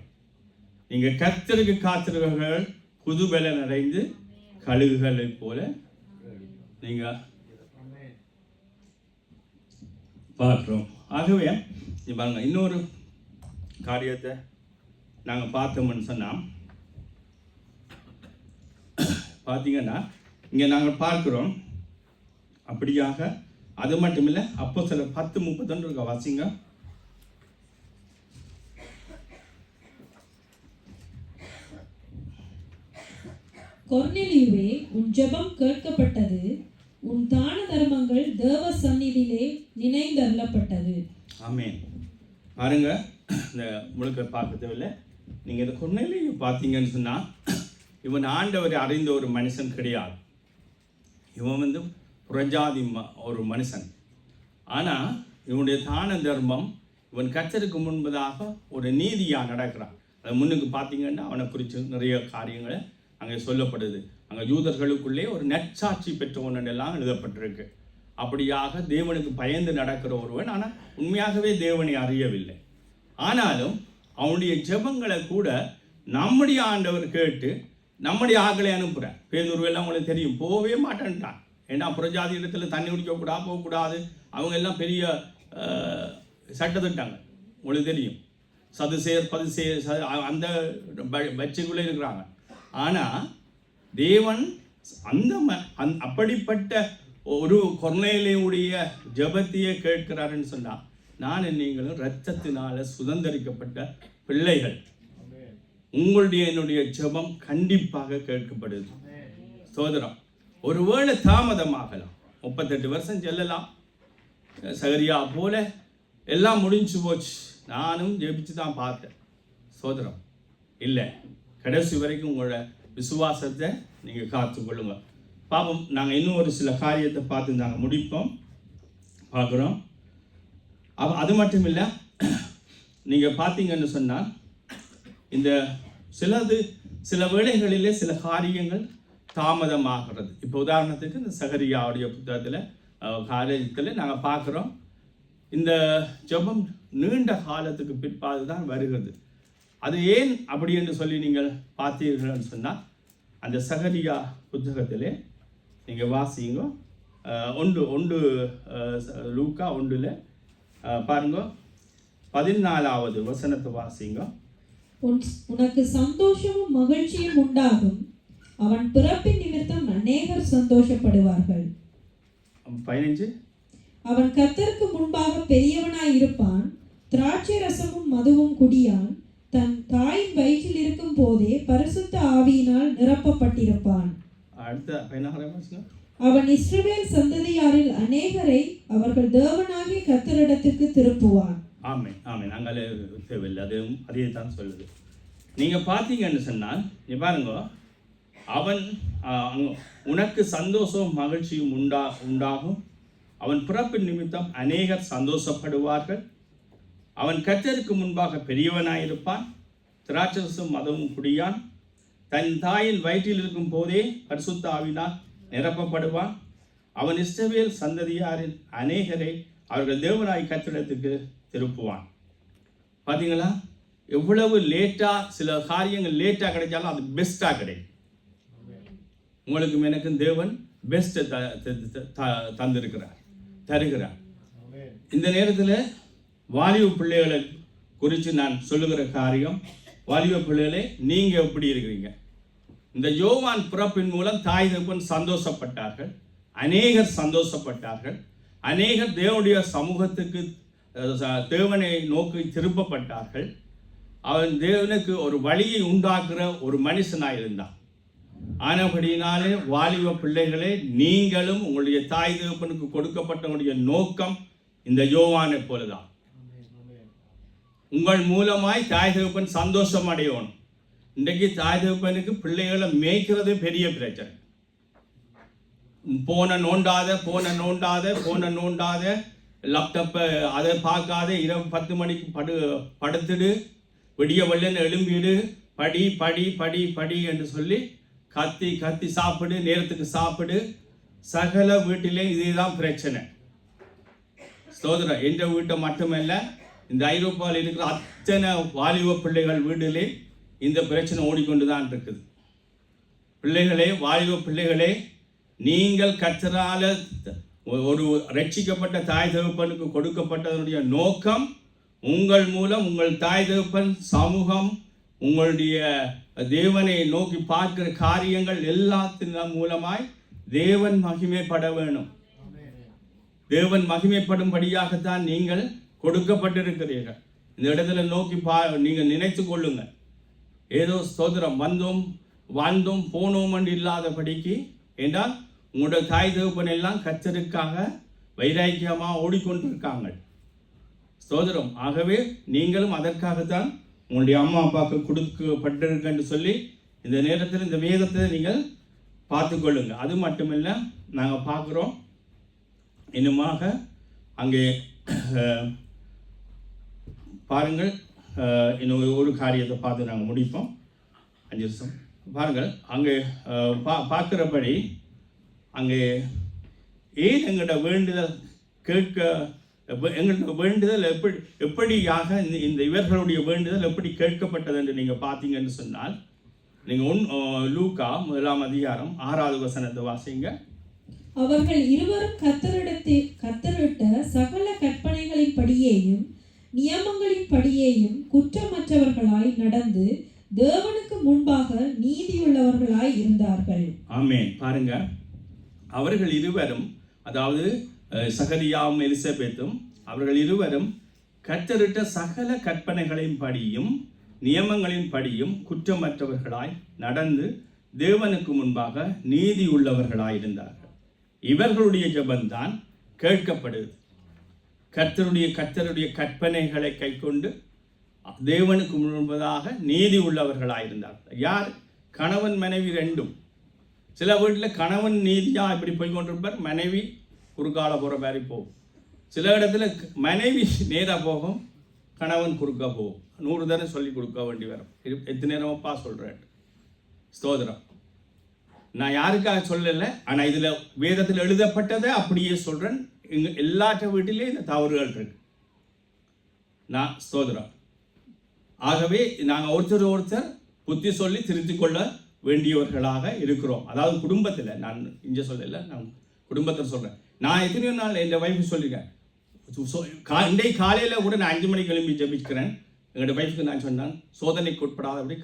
நீங்கள் கர்த்தருக்கு காத்திருவர்கள் புதுபல நிறைந்து கழுகுகளை போல நீங்கள் பார்க்குறோம். ஆகவே பாருங்க, இன்னொரு காரியத்தை நாங்கள் பார்த்தோம்னு சொன்னால் பார்த்தீங்கன்னா இங்கே நாங்கள் பார்க்குறோம். அப்படியாக அது மட்டும் இல்லை, அப்போ சில 10:31 இருக்க வாசிங்க. கொர்நேலியுவே, உன் ஜெபம் கேட்கப்பட்டது, உன் தான தர்மங்கள் தேவ சந்நிதியிலே நினைந்தருளப்பட்டது. ஆமென். பாருங்க, இந்த முழுக்க பார்க்க தேவையில்லை. நீங்கள் இந்த கொர்நேலியை பார்த்தீங்கன்னு சொன்னால் இவன் ஆண்டவரை அறிந்த ஒரு மனுஷன் கிடையாது. இவன் புறஜாதி ஒரு மனுஷன். ஆனால் இவனுடைய தான தர்மம் இவன் கர்த்தருக்கு முன்பதாக ஒரு நீதியாக நடக்கிறான். அது முன்னுக்கு பார்த்தீங்கன்னா அவனை குறித்து நிறைய காரியங்களை அங்கே சொல்லப்படுது. அங்கே யூதர்களுக்குள்ளே ஒரு நற்சாட்சி பெற்றவனெல்லாம் எழுதப்பட்டிருக்கு. அப்படியாக தேவனுக்கு பயந்து நடக்கிற ஒருவன், ஆனால் உண்மையாகவே தேவனை அறியவில்லை. ஆனாலும் அவனுடைய ஜெபங்களை கூட நம்முடைய ஆண்டவர் கேட்டு நம்முடைய ஆக்களை அனுப்புகிறார். பேதுருவெல்லாம் உங்களுக்கு தெரியும், போகவே மாட்டேன்ட்டான். ஏன்னா புறஜாதி இடத்துல தண்ணி குடிக்கக்கூடாது, போகக்கூடாது. அவங்க எல்லாம் பெரிய சட்டத்திட்டாங்க. உங்களுக்கு தெரியும், சதுசேர் பதிசேர் அந்த பட்சைக்குள்ளே இருக்கிறாங்க. ஆனால் தேவன் அப்படிப்பட்ட ஒரு கொர்நேலியுடைய ஜெபத்தையே கேட்கிறாருன்னு சொன்னால், நான் நீங்களும் இரத்தத்தினால சுதந்திரிக்கப்பட்ட பிள்ளைகள். உங்களுடைய என்னுடைய ஜெபம் கண்டிப்பாக கேட்கப்படுது. சோதரம் ஒருவேளை தாமதமாகலாம், 38 வருஷம் செல்லலாம். சகரியா போல எல்லாம் முடிஞ்சு போச்சு, நானும் ஜெபிச்சு தான் பார்த்தேன். சோதரம் இல்லை, கடைசி வரைக்கும் உங்களோட விசுவாசத்தை நீங்கள் காத்துக்கொள்ளுங்க. பாப்போம், நாங்கள் இன்னும் ஒரு சில காரியத்தை பார்த்து நாங்கள் முடிப்போம் பார்க்குறோம். அது மட்டும் இல்லை, நீங்கள் பார்த்தீங்கன்னு சொன்னால் இந்த சில வேளைகளிலே சில காரியங்கள் தாமதமாகிறது. இப்போ உதாரணத்துக்கு இந்த சகரியாவுடைய புத்தகத்தில் காரியத்தில் நாங்கள் பார்க்குறோம், இந்த ஜெபம் நீண்ட காலத்துக்கு பிற்பாடு தான் வருகிறது. அது ஏன் அப்படி என்று சொல்லி நீங்கள் பார்த்தீர்கள்னு சொன்னால், அந்த சகரியா புத்தகத்திலே நீங்கள் வாசிங்க. ஒன்று லூக்கா 1 பாருங்க, 14வது வசனத்தை வாசிங்க. உனக்கு சந்தோஷமும் மகிழ்ச்சியும் உண்டாகும், அவன் பிறப்பின் நிமித்தம் அநேகர் சந்தோஷப்படுவார்கள். 15 அவன் கர்த்தருக்கு முன்பாக பெரியவனாய் இருப்பான், திராட்சை ரசமும் மதுவும் குடியான், தன் தாயின் வயிற்றில் இருக்கும் போதே பரிசுத்த ஆவியினால் நிரப்பப்பட்டிருப்பான். அடுத்த 16 அவன் இஸ்ரவேல் சந்ததியாரில் அநேகரை அவர்கள் தேவனாகிய கர்த்தரிடத்திற்கு திருப்புவான். ஆமென் ஆமென். அங்கே தேவையில்லை, அதே தான் சொல்லுது. நீங்கள் பார்த்தீங்கன்னு சொன்னால், நீ பாருங்க, அவன் உனக்கு சந்தோஷம் மகிழ்ச்சியும் உண்டாகும், அவன் பிறப்பின் நிமித்தம் அநேகர் சந்தோஷப்படுவார்கள், அவன் கர்த்தருக்கு முன்பாக பெரியவனாயிருப்பான், திராட்சரசம் மதமும் குடியான், தன் தாயின் வயிற்றில் இருக்கும் போதே பரிசுத்த ஆவியினால் நிரப்பப்படுவான், அவன் இஸ்ரவேல் சந்ததியாரில் அநேகரை அவர்கள் தேவனாய் கர்த்தரிடத்துக்கு திருப்புவான். பார்த்தீங்களா, எவ்வளவு லேட்டாக சில காரியங்கள் லேட்டாக கிடைச்சாலும் அது பெஸ்ட்டாக கிடைக்கும். உங்களுக்கும் எனக்கும் தேவன் பெஸ்ட்டை தருகிறார். இந்த நேரத்தில் வாலிப பிள்ளைகளை குறித்து நான் சொல்லுகிற காரியம், வாலிப பிள்ளைகளே, நீங்கள் எப்படி இருக்கிறீங்க? இந்த யோவான் பிறப்பின் மூலம் தாய் தகப்பன் சந்தோஷப்பட்டார்கள், அநேகர் சந்தோஷப்பட்டார்கள், அநேகர் தேவனுடைய சமூகத்துக்கு தேவனை நோக்கி திருப்பப்பட்டார்கள். அவன் தேவனுக்கு ஒரு வழியை உண்டாக்குற ஒரு மனுஷனாக இருந்தான். ஆனபடினாலே வாலிப பிள்ளைகளே, நீங்களும் உங்களுடைய தாய் தகப்பனுக்கு கொடுக்கப்பட்டவனுடைய நோக்கம் இந்த யோவானை போலதான். உங்கள் மூலமாய் தாய் தகப்பன் சந்தோஷம் அடையணும். இன்றைக்கு தாய் தகப்பனுக்கு பிள்ளைகளை மேய்க்கிறதே பெரிய பிரச்சனை. போனை நோண்டாத லேப்டாப்பை அதை பார்க்காத, இரவு 10 மணிக்கு படுத்துடு, விடிய வெள்ளன்னு எழும்பிடு, படி என்று சொல்லி கத்தி சாப்பிடு, நேரத்துக்கு சாப்பிடு. சகல வீட்டிலே இதுதான் பிரச்சனை. ஸ்தோத்திரம். என்ற வீட்டை மட்டுமல்ல, இந்த ஐரோப்பாவில் இருக்கிற அத்தனை வாலிப பிள்ளைகள் வீட்டிலே இந்த பிரச்சனை ஓடிக்கொண்டு தான் இருக்குது. பிள்ளைகளே, வாலிப பிள்ளைகளே, நீங்கள் கர்த்தரால ஒரு ரட்சிக்கப்பட்ட தாய் தகப்பனுக்கு கொடுக்கப்பட்டதனுடைய நோக்கம் உங்கள் மூலம் உங்கள் தாய் தகப்பன், சமூகம், உங்களுடைய தேவனை நோக்கி பார்க்கிற காரியங்கள் எல்லாத்தின் மூலமாய் தேவன் மகிமைப்பட வேணும். தேவன் மகிமைப்படும்படியாகத்தான் நீங்கள் கொடுக்கப்பட்டிருக்கிறீர்கள். இந்த இடத்துல நோக்கி நீங்கள் நினைத்து கொள்ளுங்க. ஏதோ ஸ்தோத்திரம் வந்தோம் வாழ்ந்தோம் போனோம் என்று இல்லாதபடிக்கு, என்றால் உங்களுடைய தாய் தகப்பன் எல்லாம் கர்த்தருக்காக வைராக்கியமாக ஓடிக்கொண்டிருக்காங்க. ஸ்தோத்திரம். ஆகவே நீங்களும் அதற்காகத்தான் உங்களுடைய அம்மா அப்பாவுக்கு கொடுக்கப்பட்டிருக்கு என்று சொல்லி இந்த நேரத்தில் இந்த வேதத்தை நீங்கள் பார்த்துக்கொள்ளுங்க. அது மட்டுமில்லை, நாங்கள் பார்க்குறோம் இன்னுமாக அங்கே பாருங்கள், இன்னும் ஒரு காரியத்தை பார்த்து நாங்கள் முடிப்போம். 5 நிமிஷம் பாருங்கள். அங்கே பார்க்குறபடி அங்கே ஏன் எங்களோட வேண்டுதல் எங்களோட வேண்டுதல் எப்படியாக இந்த இவர்களுடைய வேண்டுதல் எப்படி கேட்கப்பட்டது என்று நீங்கள் பார்த்தீங்கன்னு சொன்னால், நீங்கள் லூக்கா 1 அதிகாரம் 6வது வசனத்தை வாசிங்க. அவர்கள் இருவரும் கர்த்தரிட்ட சகல கற்பனைகளின் படியேயும் நியமங்களின் படியேயும் குற்றமற்றவர்களாய் நடந்து தேவனுக்கு முன்பாக நீதியுள்ளவர்களாய் இருந்தார்கள். ஆமென். பாருங்க, அவர்கள் இருவரும், அதாவது சகரியாவும் எலிசபெத்தும், அவர்கள் இருவரும் கர்த்தரிட்ட சகல கற்பனைகளின் படியும் நியமங்களின் படியும் குற்றமற்றவர்களாய் நடந்து தேவனுக்கு முன்பாக நீதி உள்ளவர்களாய் இருந்தார்கள். இவர்களுடைய ஜெபம்தான் கேட்கப்படுது. கர்த்தருடைய கற்பனைகளை கைக்கொண்டு தேவனுக்கு முன்பதாக நீதி உள்ளவர்களாக இருந்தார்கள். யார்? கணவன் மனைவி ரெண்டும். சில வீட்டில் கணவன் நீதியாக இப்படி போய் கொண்டிருப்பார், மனைவி குறுக்கால போகிற மாதிரி போகும். சில இடத்துல மனைவி நேராக போகும், கணவன் குறுக்க போகும். 100 தடவை சொல்லி கொடுக்க வேண்டி வரும். எத்தனை நேரமாப்பா சொல்கிறேன். ஸ்தோத்திரம். நான் யாருக்காக சொல்லலை, ஆனால் இதில் வேதத்தில் எழுதப்பட்டதை அப்படியே சொல்கிறேன். எல்லாற்ற வீட்டிலேயும் இந்த தவறுகள் இருக்கு. நான் ஸ்தோத்திரம். ஆகவே நாங்கள் ஒருத்தர் புத்தி சொல்லி திருத்திக் கொள்ள வேண்டியவர்களாக இருக்கிறோம். அதாவது குடும்பத்தில், நான் இங்கே சொல்லலை, நான் குடும்பத்தில் சொல்கிறேன். நான் எத்தனையோ நாள் என் வைஃபு சொல்லியிருக்கேன். இன்றைக்கு காலையில் கூட நான் 5 மணிக்கு எழும்பி ஜெபிக்கிறேன். எங்களோட வைஃபுக்கு நான் சொன்னேன், சோதனைக்கு உட்படாதபடி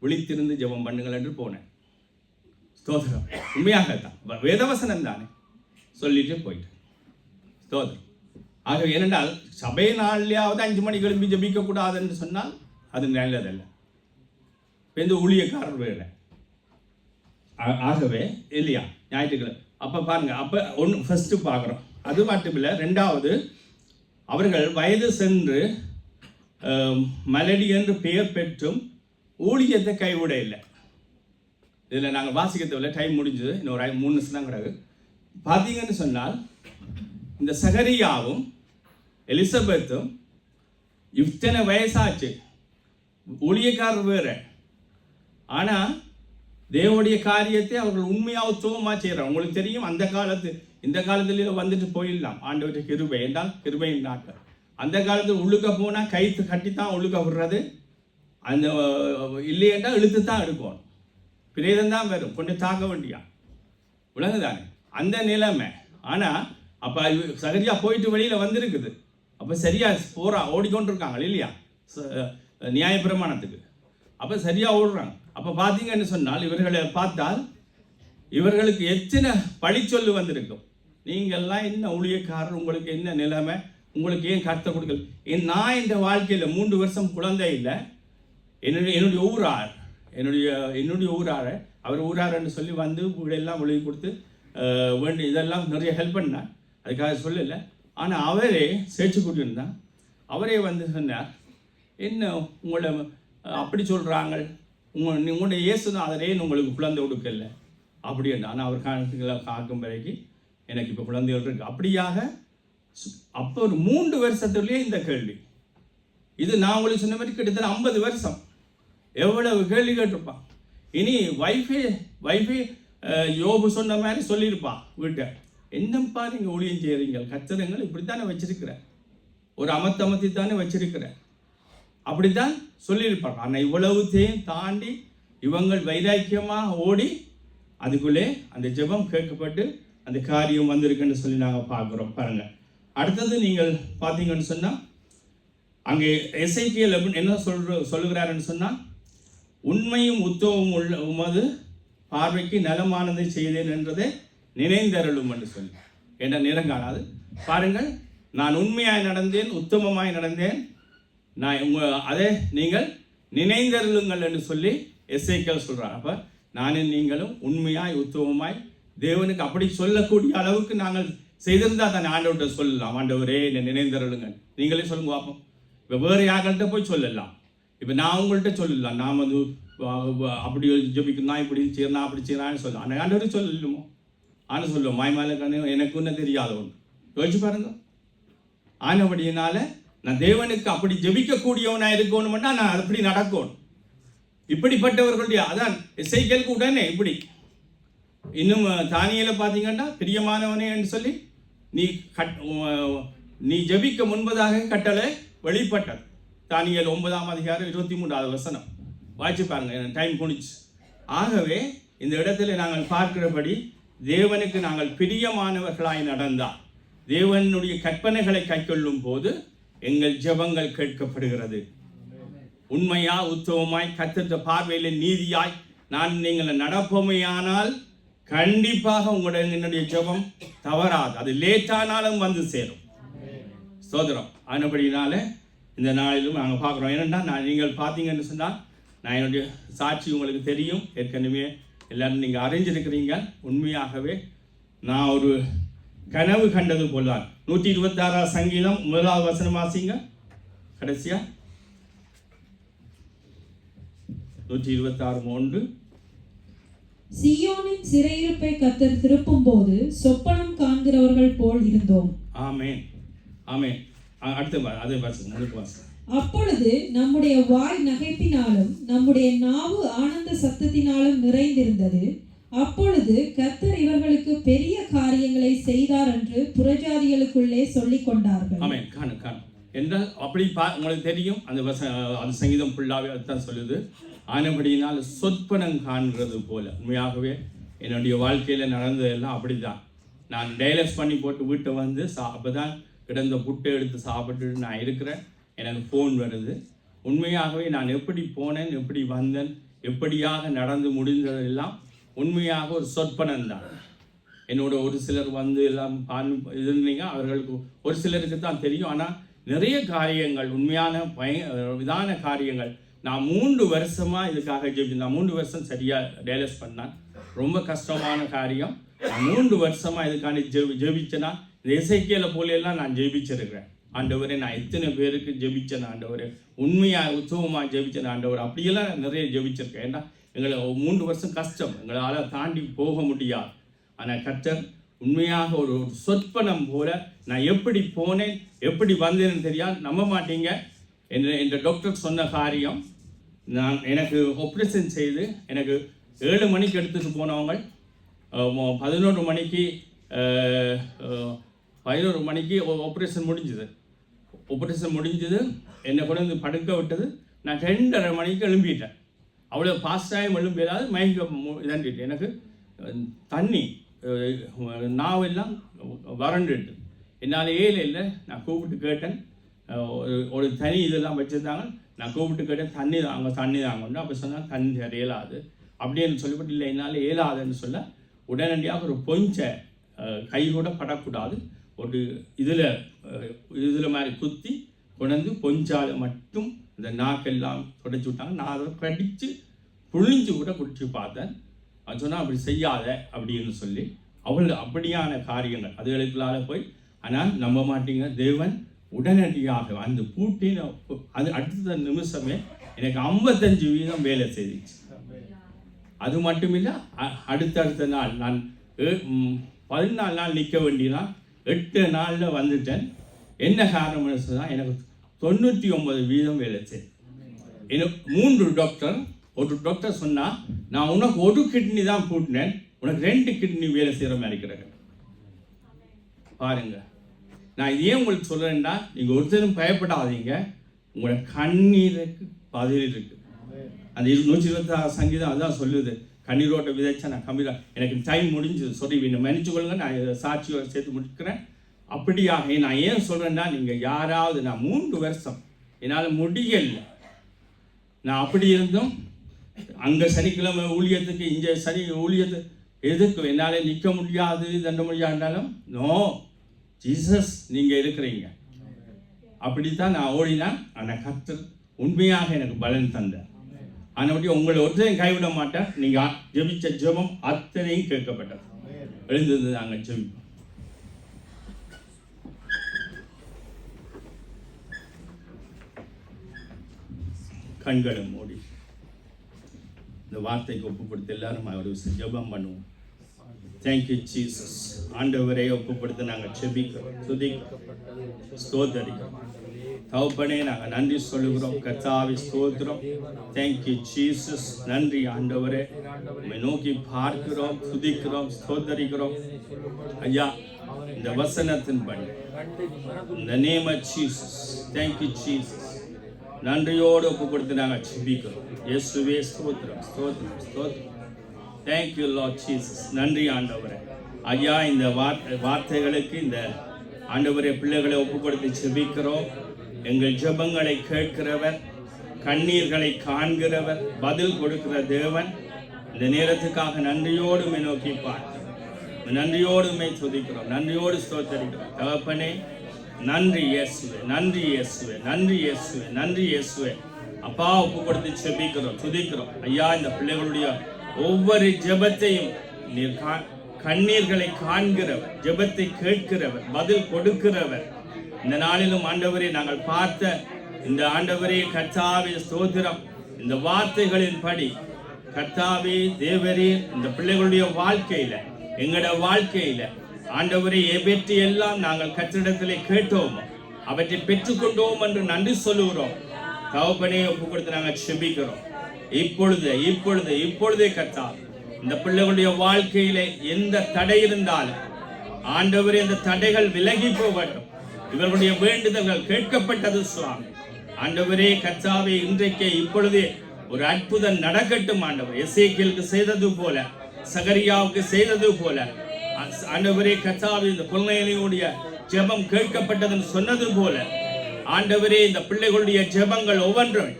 விழித்திருந்து ஜெபம் பண்ணுங்கள் என்று போனேன். ஸ்தோத்திரம். உண்மையாகத்தான், வேதவசனம் தானே சொல்லிட்டு போயிட்டேன். ஸ்தோத்திரம். ஆக ஏனென்றால் சபை நாள்லையாவது 5 மணிக்கு எழும்பி ஜபிக்கக்கூடாது என்று சொன்னால் அது நல்லதல்ல. இந்த ஊழியக்காரர் வேலை. ஆகவே இல்லையா, ஞாயிற்றுக்கிழமை அப்போ பாருங்க, அப்போ ஃபஸ்ட்டு பார்க்குறோம். அது மட்டும் இல்லை, 2வது அவர்கள் வயது சென்று மலடி என்று பெயர் பெற்றும் ஊழியத்தை கைவிட இல்லை. இதில் நாங்கள் வாசிக்கிறதில்லை, டைம் முடிஞ்சது, இன்னொரு 3 நிமிஷம் தான் கிடக்கு. பார்த்தீங்கன்னு சொன்னால், இந்த சகரியாவும் எலிசபெத்தும் இத்தனை வயசாச்சு, ஊழியக்காரர் வேறு. ஆனால் தேவனுடைய காரியத்தை அவர்கள் உண்மையாக உத்தவமாக செய்கிறார். உங்களுக்கு தெரியும், இந்த காலத்தில் வந்துட்டு போயிடலாம். ஆண்டவற்றை கிருபை என்றால் கிருபையின் நாட்கள். அந்த காலத்தில் உள்ளுக்க போனால் கைத்து கட்டி தான் உள்ளுக்க விடுறது. அந்த இல்லையென்றால் இழுத்து தான் எடுக்கணும். பிரேதம் தான் வரும், கொண்டு தாக்க வேண்டியா, விளங்குதானே அந்த நிலைமை. ஆனால் அப்போ சகரியா போயிட்டு வெளியில் வந்திருக்குது. அப்போ சரியாக ஓடிக்கொண்டிருக்காங்க இல்லையா நியாயப்பிரமாணத்துக்கு. அப்போ சரியாக ஓடுறாங்க. அப்போ பார்த்தீங்கன்னு சொன்னால், இவர்களை பார்த்தால் இவர்களுக்கு எத்தனை பழிச்சொல்லு வந்திருக்கும். நீங்கள்லாம் என்ன ஊழியக்காரர், உங்களுக்கு என்ன நிலைமை, உங்களுக்கு ஏன் கருத்தை கொடுக்கல. நான் இந்த வாழ்க்கையில் 3 வருஷம் குழந்தை இல்லை. என்னுடைய ஊரார், என்னுடைய ஊரார், அவர் ஊரார்ன்னு சொல்லி வந்து வீடெல்லாம் ஒழுங்கி கொடுத்து வேண்டி இதெல்லாம் நிறைய ஹெல்ப் பண்ணார். அதுக்காக சொல்லலை. ஆனால் அவரே சேர்த்து கூட்டியிருந்தான். அவரே வந்து சொன்னார், என்ன உங்களை அப்படி சொல்கிறாங்க, உங்களுடைய இயேசுநாதரே உங்களுக்கு குழந்தை கொடுக்கல அப்படின்னா நான் அவர் காலத்துக்களை காக்கும் வரைக்கும் எனக்கு இப்போ குழந்தைகள் இருக்கு. அப்படியாக அப்போ ஒரு 3 வருஷத்துலேயே இந்த கேள்வி. இது நான் உங்களுக்கு சொன்ன மாதிரி கிட்டத்தட்ட 50 வருஷம் எவ்வளவு கேள்வி கேட்டிருப்பான். இனி வைஃபை யோபு சொன்ன மாதிரி சொல்லியிருப்பான் வீட்டை, என்னப்பா நீங்கள் ஊழியம் செய்கிறீங்க, கத்திரங்கள் இப்படித்தானே வச்சிருக்கிறேன், ஒரு அமர்த்தி வச்சிருக்கிறேன், அப்படித்தான் சொல்லியிருப்பாங்க. ஆனால் இவ்வளவுத்தையும் தாண்டி இவங்கள் வைராக்கியமாக ஓடி அதுக்குள்ளே அந்த ஜெபம் கேட்கப்பட்டு அந்த காரியம் வந்திருக்குன்னு சொல்லி நாங்கள் பார்க்குறோம். பாருங்கள், அடுத்தது நீங்கள் பார்த்தீங்கன்னு சொன்னால் அங்கே எசேக்கியேல் என்ன சொல்லுகிறாருன்னு சொன்னால், உண்மையும் உத்தவமும் உள்ள உமது பார்வைக்கு நலமானதை செய்தேன் என்றதை நினைந்தருளும் என்று சொல்லி. என்ன நிறம் காணாது பாருங்கள், நான் உண்மையாய் நடந்தேன், உத்தமமாய் நடந்தேன், நான் அதை நீங்கள் நினைந்தருளுங்கள் என்று சொல்லி எசேக்கியேல் சொல்கிறார். அப்போ நானும் நீங்களும் உண்மையாய் உத்தமமாய் தேவனுக்கு அப்படி சொல்லக்கூடிய அளவுக்கு நாங்கள் செய்திருந்தால் தானே ஆண்டவர்கிட்ட சொல்லலாம், ஆண்டவரே என்னை நினைந்தருளுங்க. நீங்களே சொல்லுங்க பார்ப்போம். இப்போ வேறு யார்கிட்ட போய் சொல்லலாம், இப்போ நான் உங்கள்கிட்ட சொல்லலாம், நான் வந்து அப்படி ஜபிக்கணும், நான் இப்படி செய்யணும் அப்படி செய்யலான்னு சொல்லலாம். ஆனால் ஆண்டவர் சொல்லலுமோ? ஆனால் சொல்லுவோம் மாய்மாலக்கான எனக்கு ஒன்றும் தெரியாத ஒன்று. யோசிச்சு பாருங்க. ஆனபடியினால நான் தேவனுக்கு அப்படி ஜபிக்கக்கூடியவனாக இருக்கணும்னா நான் அப்படி நடக்கணும். இப்படிப்பட்டவர்களுடைய அதான் எசேக்கியேலுக்கு உடனே இப்படி. இன்னும் தானியேலை பார்த்தீங்கன்னா பிரியமானவனே என்று சொல்லி நீ ஜபிக்க முன்பதாக கட்டளை வெளிப்பட்டது. தானியேல் 9ஆம் அதிகாரம் 23வது வசனம் வாய்ச்சி பாருங்க, டைம் போனிச்சு. ஆகவே இந்த இடத்துல நாங்கள் பார்க்கிறபடி தேவனுக்கு நாங்கள் பிரியமானவர்களாய் நடந்தால், தேவனுடைய கற்பனைகளை கைக்கொள்ளும் போது எங்கள் ஜெபங்கள் கேட்கப்படுகிறது. உண்மையா உத்தவமாய் கர்த்தருடைய பார்வையில் நீதியாய் நீங்கள் நடப்போமையானால் கண்டிப்பாக என்னுடைய ஜெபம் தவறாது, அது லேட்டானாலும் வந்து சேரும். ஸ்தோத்திரம். ஆனபடினால இந்த நாளிலும் நாங்கள் பார்க்குறோம். ஏன்னா நீங்கள் பார்த்தீங்கன்னு சொன்னால் நான் என்னுடைய சாட்சி உங்களுக்கு தெரியும், ஏற்கனவே எல்லாரும் நீங்கள் அறிஞ்சிருக்கிறீங்க. உண்மையாகவே நான் ஒரு கனவு கண்டது போல்தான். 126 சங்கீதம் 1வது வசனம் வாசிங்க கடைசியா. 126:1. சீயோனின் சிறையிருப்பை கர்த்தர் திருப்பும் போது சொப்பனம் காண்கிறவர்கள் போல் இருந்தோம். ஆமென் ஆமென். அடுத்த அதே வாசகம் முழுக்க வாசகம். அப்பொழுது நம்முடைய வாய் நகைப்பினாலும் நம்முடைய நாவு ஆனந்த சத்தத்தினாலும் நிறைந்திருந்தது. அப்பொழுது கர்த்தர் இவர்களுக்கு பெரிய காரியங்களை செய்தார் என்று புறஜாதிகளுக்குள்ளே சொல்லிக் கொண்டார்கள். ஆமென். காணு என்றால் அப்படி உங்களுக்கு தெரியும், அந்த சங்கீதம் ஃபுல்லாகவே அதுதான் சொல்லுது. ஆனபடியினால் சொற்பனம் காண்கிறது போல. உண்மையாகவே என்னுடைய வாழ்க்கையில் நடந்ததெல்லாம் அப்படி தான். நான் டைலஸ் பண்ணி போட்டு வீட்டை வந்து அப்போ தான் கிடந்த புட்டை எடுத்து சாப்பிட்டு நான் இருக்கிறேன். எனக்கு ஃபோன் வருது. உண்மையாகவே நான் எப்படி போனேன், எப்படி வந்தேன், எப்படியாக நடந்து முடிந்ததெல்லாம் உண்மையாக ஒரு சொற்பனம்தான். என்னோட ஒரு சிலர் வந்து எல்லாம் இருந்தீங்க, அவர்களுக்கு ஒரு சிலருக்கு தான் தெரியும். ஆனால் நிறைய காரியங்கள் உண்மையான விதான காரியங்கள் நான் 3 வருஷமாக இதுக்காக ஜெபிச்சேன். நான் 3 வருஷம் சரியாக டைலஸ் பண்ணேன். ரொம்ப கஷ்டமான காரியம். நான் 3 வருஷமாக இதுக்காண்டி ஜெபிச்சேன்னா இந்த எசேக்கியேலை போலையெல்லாம் நான் ஜெபிச்சிருக்கிறேன். ஆண்டவரே நான் எத்தனை பேருக்கு ஜெபிச்சேன் ஆண்டவரே, உண்மையாக உற்சவமாக ஜெபிச்சேன் ஆண்டவர், அப்படியெல்லாம் நிறைய ஜெபிச்சிருக்கேன். ஏன்னா எங்களை 3 வருஷம் கஷ்டம், எங்களால் தாண்டி போக முடியாது. ஆனால் கர்த்தர் உண்மையாக ஒரு சொற்பனம் போல நான் எப்படி போனேன் எப்படி வந்தேன்னு தெரியாது, நம்ப மாட்டீங்க. என்ற டாக்டர் சொன்ன காரியம், எனக்கு ஆப்ரேஷன் செய்து எனக்கு 7 மணிக்கு எடுத்துகிட்டு போனவங்க 11 மணிக்கு ஆப்ரேஷன் முடிஞ்சுது. என்னை கொண்டு வந்து படுக்க விட்டது. நான் 2:30 மணிக்கு எழும்பிட்டேன். அவ்வளோ ஃபாஸ்டாக எழும்பிடாது, மயக்கம் இதாண்டிட்டு எனக்கு தண்ணி நாவெல்லாம் வறண்டுட்டு என்னால் இல்லை. நான் கூப்பிட்டு கேட்டேன், ஒரு தனி இதெல்லாம் வச்சுருந்தாங்க. நான் கூப்பிட்டு கேட்டேன், தண்ணி தாங்க. அப்போ சொன்னால் தண்ணி இயலாது அப்படின்னு சொல்லிவிட்டு, இல்லை என்னால் இயலாதுன்னு சொல்ல உடனடியாக ஒரு பொஞ்சை கை கூட படக்கூடாது, ஒரு இதில் மாதிரி குத்தி கொண்டு பொஞ்சால் மட்டும் இந்த நாக்கெல்லாம் துடைச்சி விட்டாங்க. நான் அதை கடித்து புழிஞ்சு கூட குடிச்சு பார்த்தேன். அது சொன்னால் அப்படி செய்யாத அப்படின்னு சொல்லி அப்படியான காரியங்கள் அதுகளுக்குள்ளால போய். ஆனால் நம்ப மாட்டீங்க, தேவன் உடனடியாக அந்த பூட்டின அது அடுத்த நிமிஷமே எனக்கு 55% வேலை செய்திச்சு. அது மட்டுமில்லை, அடுத்தடுத்த நாள் நான் 14 நாள் நிற்க வேண்டியனா 8 நாளில் வந்துட்டேன். என்ன காரணம்னு சொன்னால் எனக்கு 99% வேலை செய்யும். எனக்கு 3 டாக்டர், ஒரு டாக்டர் சொன்னால் நான் உனக்கு ஒரு கிட்னி தான் கூட்டினேன், உனக்கு 2 கிட்னி வேலை செய்கிற மாதிரி இருக்கிறேன். பாருங்க, நான் இதே உங்களுக்கு சொல்கிறேன்னா நீங்கள் ஒருத்தரும் பயப்படாதீங்க. உங்களோட கண்ணீருக்கு பதில் இருக்கு. அந்த 126 சங்கீதம் அதுதான் சொல்லுது, கண்ணீரோட்ட விதைச்சா நான் கம்மிதான். எனக்கு டைம் முடிஞ்சது, சொல்லி என்னை மன்னிச்சு கொள்ளுங்க, நான் சாட்சியோட சேர்த்து முடிக்கிறேன். அப்படியாக நான் ஏன் சொல்கிறேன்னா, நீங்கள் யாராவது, நான் 3 வருஷம் என்னால் முடியலை. நான் அப்படி இருந்தும் அங்கே சனிக்கிழமை ஊழியத்துக்கு, இங்கே சனி ஊழியத்து எதுக்கு என்னால் நிற்க முடியாது, தண்ட முடியாதுனாலும் நோ ஜீசஸ் நீங்கள் இருக்கிறீங்க. அப்படித்தான் நான் ஓடினேன். ஆனால் கர்த்தர் உண்மையாக எனக்கு பலன் தந்தார். ஆனால் உங்களை ஒருத்தரையும் கைவிட மாட்டேன். நீங்கள் ஜெபிச்ச ஜெபம் அத்தனையும் கேட்கப்பட்டது. எழுந்தது நாங்கள் ஜெபிப்போம். கண்களை மூடி இந்த வார்த்தைக்கு ஒப்புப்படுத்த எல்லாரும் ஒரு ஜெபம் பண்ணுவோம். Thank you Jesus. ஆண்டவரை ஒப்புப்படுத்த நாங்கள் ஜெபிக்கிறோம், துதிக்கிறோம், ஸ்தோத்தரிக்கிறோம். தகப்பனே நாங்கள் நன்றி சொல்லுகிறோம். கர்த்தாவே ஸ்தோத்திரம். Thank you Jesus. நன்றி ஆண்டவரே. உம்மை நோக்கி பார்க்கிறோம், துதிக்கிறோம், ஸ்தோத்தரிக்கிறோம். ஐயா, இந்த வசனத்தின்படி இந்த name of Jesus, thank you Jesus, நன்றியோடு ஒப்புப்படுத்தி நாங்கள் ஜெபிக்கிறோம். இயேசுவே ஸ்தோத்திரம், ஸ்தோத்திரம், ஸ்தோத்திரம். Thank you Lord Jesus. நன்றி ஆண்டவரே. ஐயா, இந்த வார்த்தைகளுக்கு இந்த ஆண்டவரே பிள்ளைகளை ஒப்புப்படுத்தி ஜெபிக்கிறோம். எங்கள் ஜெபங்களை கேட்கிறவர், கண்ணீர்களை காண்கிறவர், பதில் கொடுக்கிற தேவன், இந்த நேரத்துக்காக நன்றியோடு நோக்கி பார்க்கிறோம், நன்றியோடு துதிக்கிறோம், நன்றியோடு ஸ்தோத்தரிக்கிறோம். தகப்பனே நன்றி இயேசுவே, நன்றி இயேசுவே, நன்றி இயேசுவே, நன்றி இயேசுவே. அப்பா, ஒப்புப்படுத்தி ஜெபிக்கிறோம், துதிக்கிறோம். ஐயா, இந்த பிள்ளைகளுடைய ஒவ்வொரு ஜெபத்தையும் நீர் கண்ணீர்களை காண்கிறவர், ஜெபத்தை கேட்கிறவர், பதில் கொடுக்கிறவர். இந்த நாளிலும் ஆண்டவரே நாங்கள் பார்த்த இந்த ஆண்டவரே கர்த்தாவே ஸ்தோத்திரம். இந்த வார்த்தைகளின் படி கர்த்தாவே தேவரே, இந்த பிள்ளைகளுடைய வாழ்க்கையில, எங்களோட வாழ்க்கையில ஆண்டவரே எவற்றை எல்லாம் நாங்கள் கர்த்தரிடத்திலே கேட்டோமோ அவற்றை பெற்றுக்கொண்டோம் என்று நன்றி சொல்லுகிறோம். தகப்பனே, ஒப்பு கொடுத்து நாங்கள் செபிக்கிறோம். இப்பொழுதே கர்த்தாவே, இந்த பிள்ளைகளுடைய வாழ்க்கையிலே எந்த தடை இருந்தாலும் ஆண்டவரே அந்த தடைகள் விலகி போகட்டும். இவர்களுடைய வேண்டுதல்கள் கேட்கப்பட்டது சுவாமி. ஆண்டவரே கர்த்தாவே, இன்றைக்கே இப்பொழுதே ஒரு அற்புதம் நடக்கட்டும் ஆண்டவர். எசேக்கியேலுக்கு செய்தது போல, சகரியாவுக்கு செய்தது போல ஆண்டவரே கர்த்தாவே, இந்த குழந்தைகளுடைய ஜெபம் கேட்கப்பட்டதுன்னு சொன்னது போல ஆண்டவரே, இந்த பிள்ளைகளுடைய ஜெபங்கள் ஒவ்வொன்றும்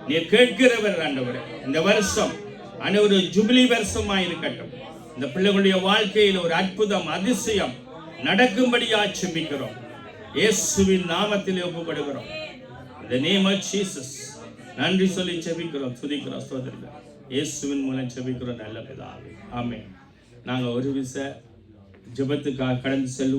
நீர் கேட்கிறவர் ஆண்டவரே. இந்த வருஷம் ஆண்டவரே ஜூபிலி வருஷமாக இருக்கட்டும். இந்த பிள்ளைகளுடைய வாழ்க்கையில் ஒரு அற்புதம், அதிசயம் நடக்கும்படியா ஜெபிக்கிறோம். இயேசுவின் நாமத்தில் ஒப்புக்கொடுக்கிறோம். இந்த நேம் ஆஃப் ஜீசஸ். நன்றி சொல்லி ஜெபிக்கிறோம், துதிக்கிறோம், ஸ்தோத்திரிக்கிறோம். இயேசுவின் மூலம் ஜெபிக்கிறோம் நல்ல பிதாவே, ஆமென். நாங்கள் ஒரு விசை ஜெபத்துக்காக கடந்து செல்வோம்.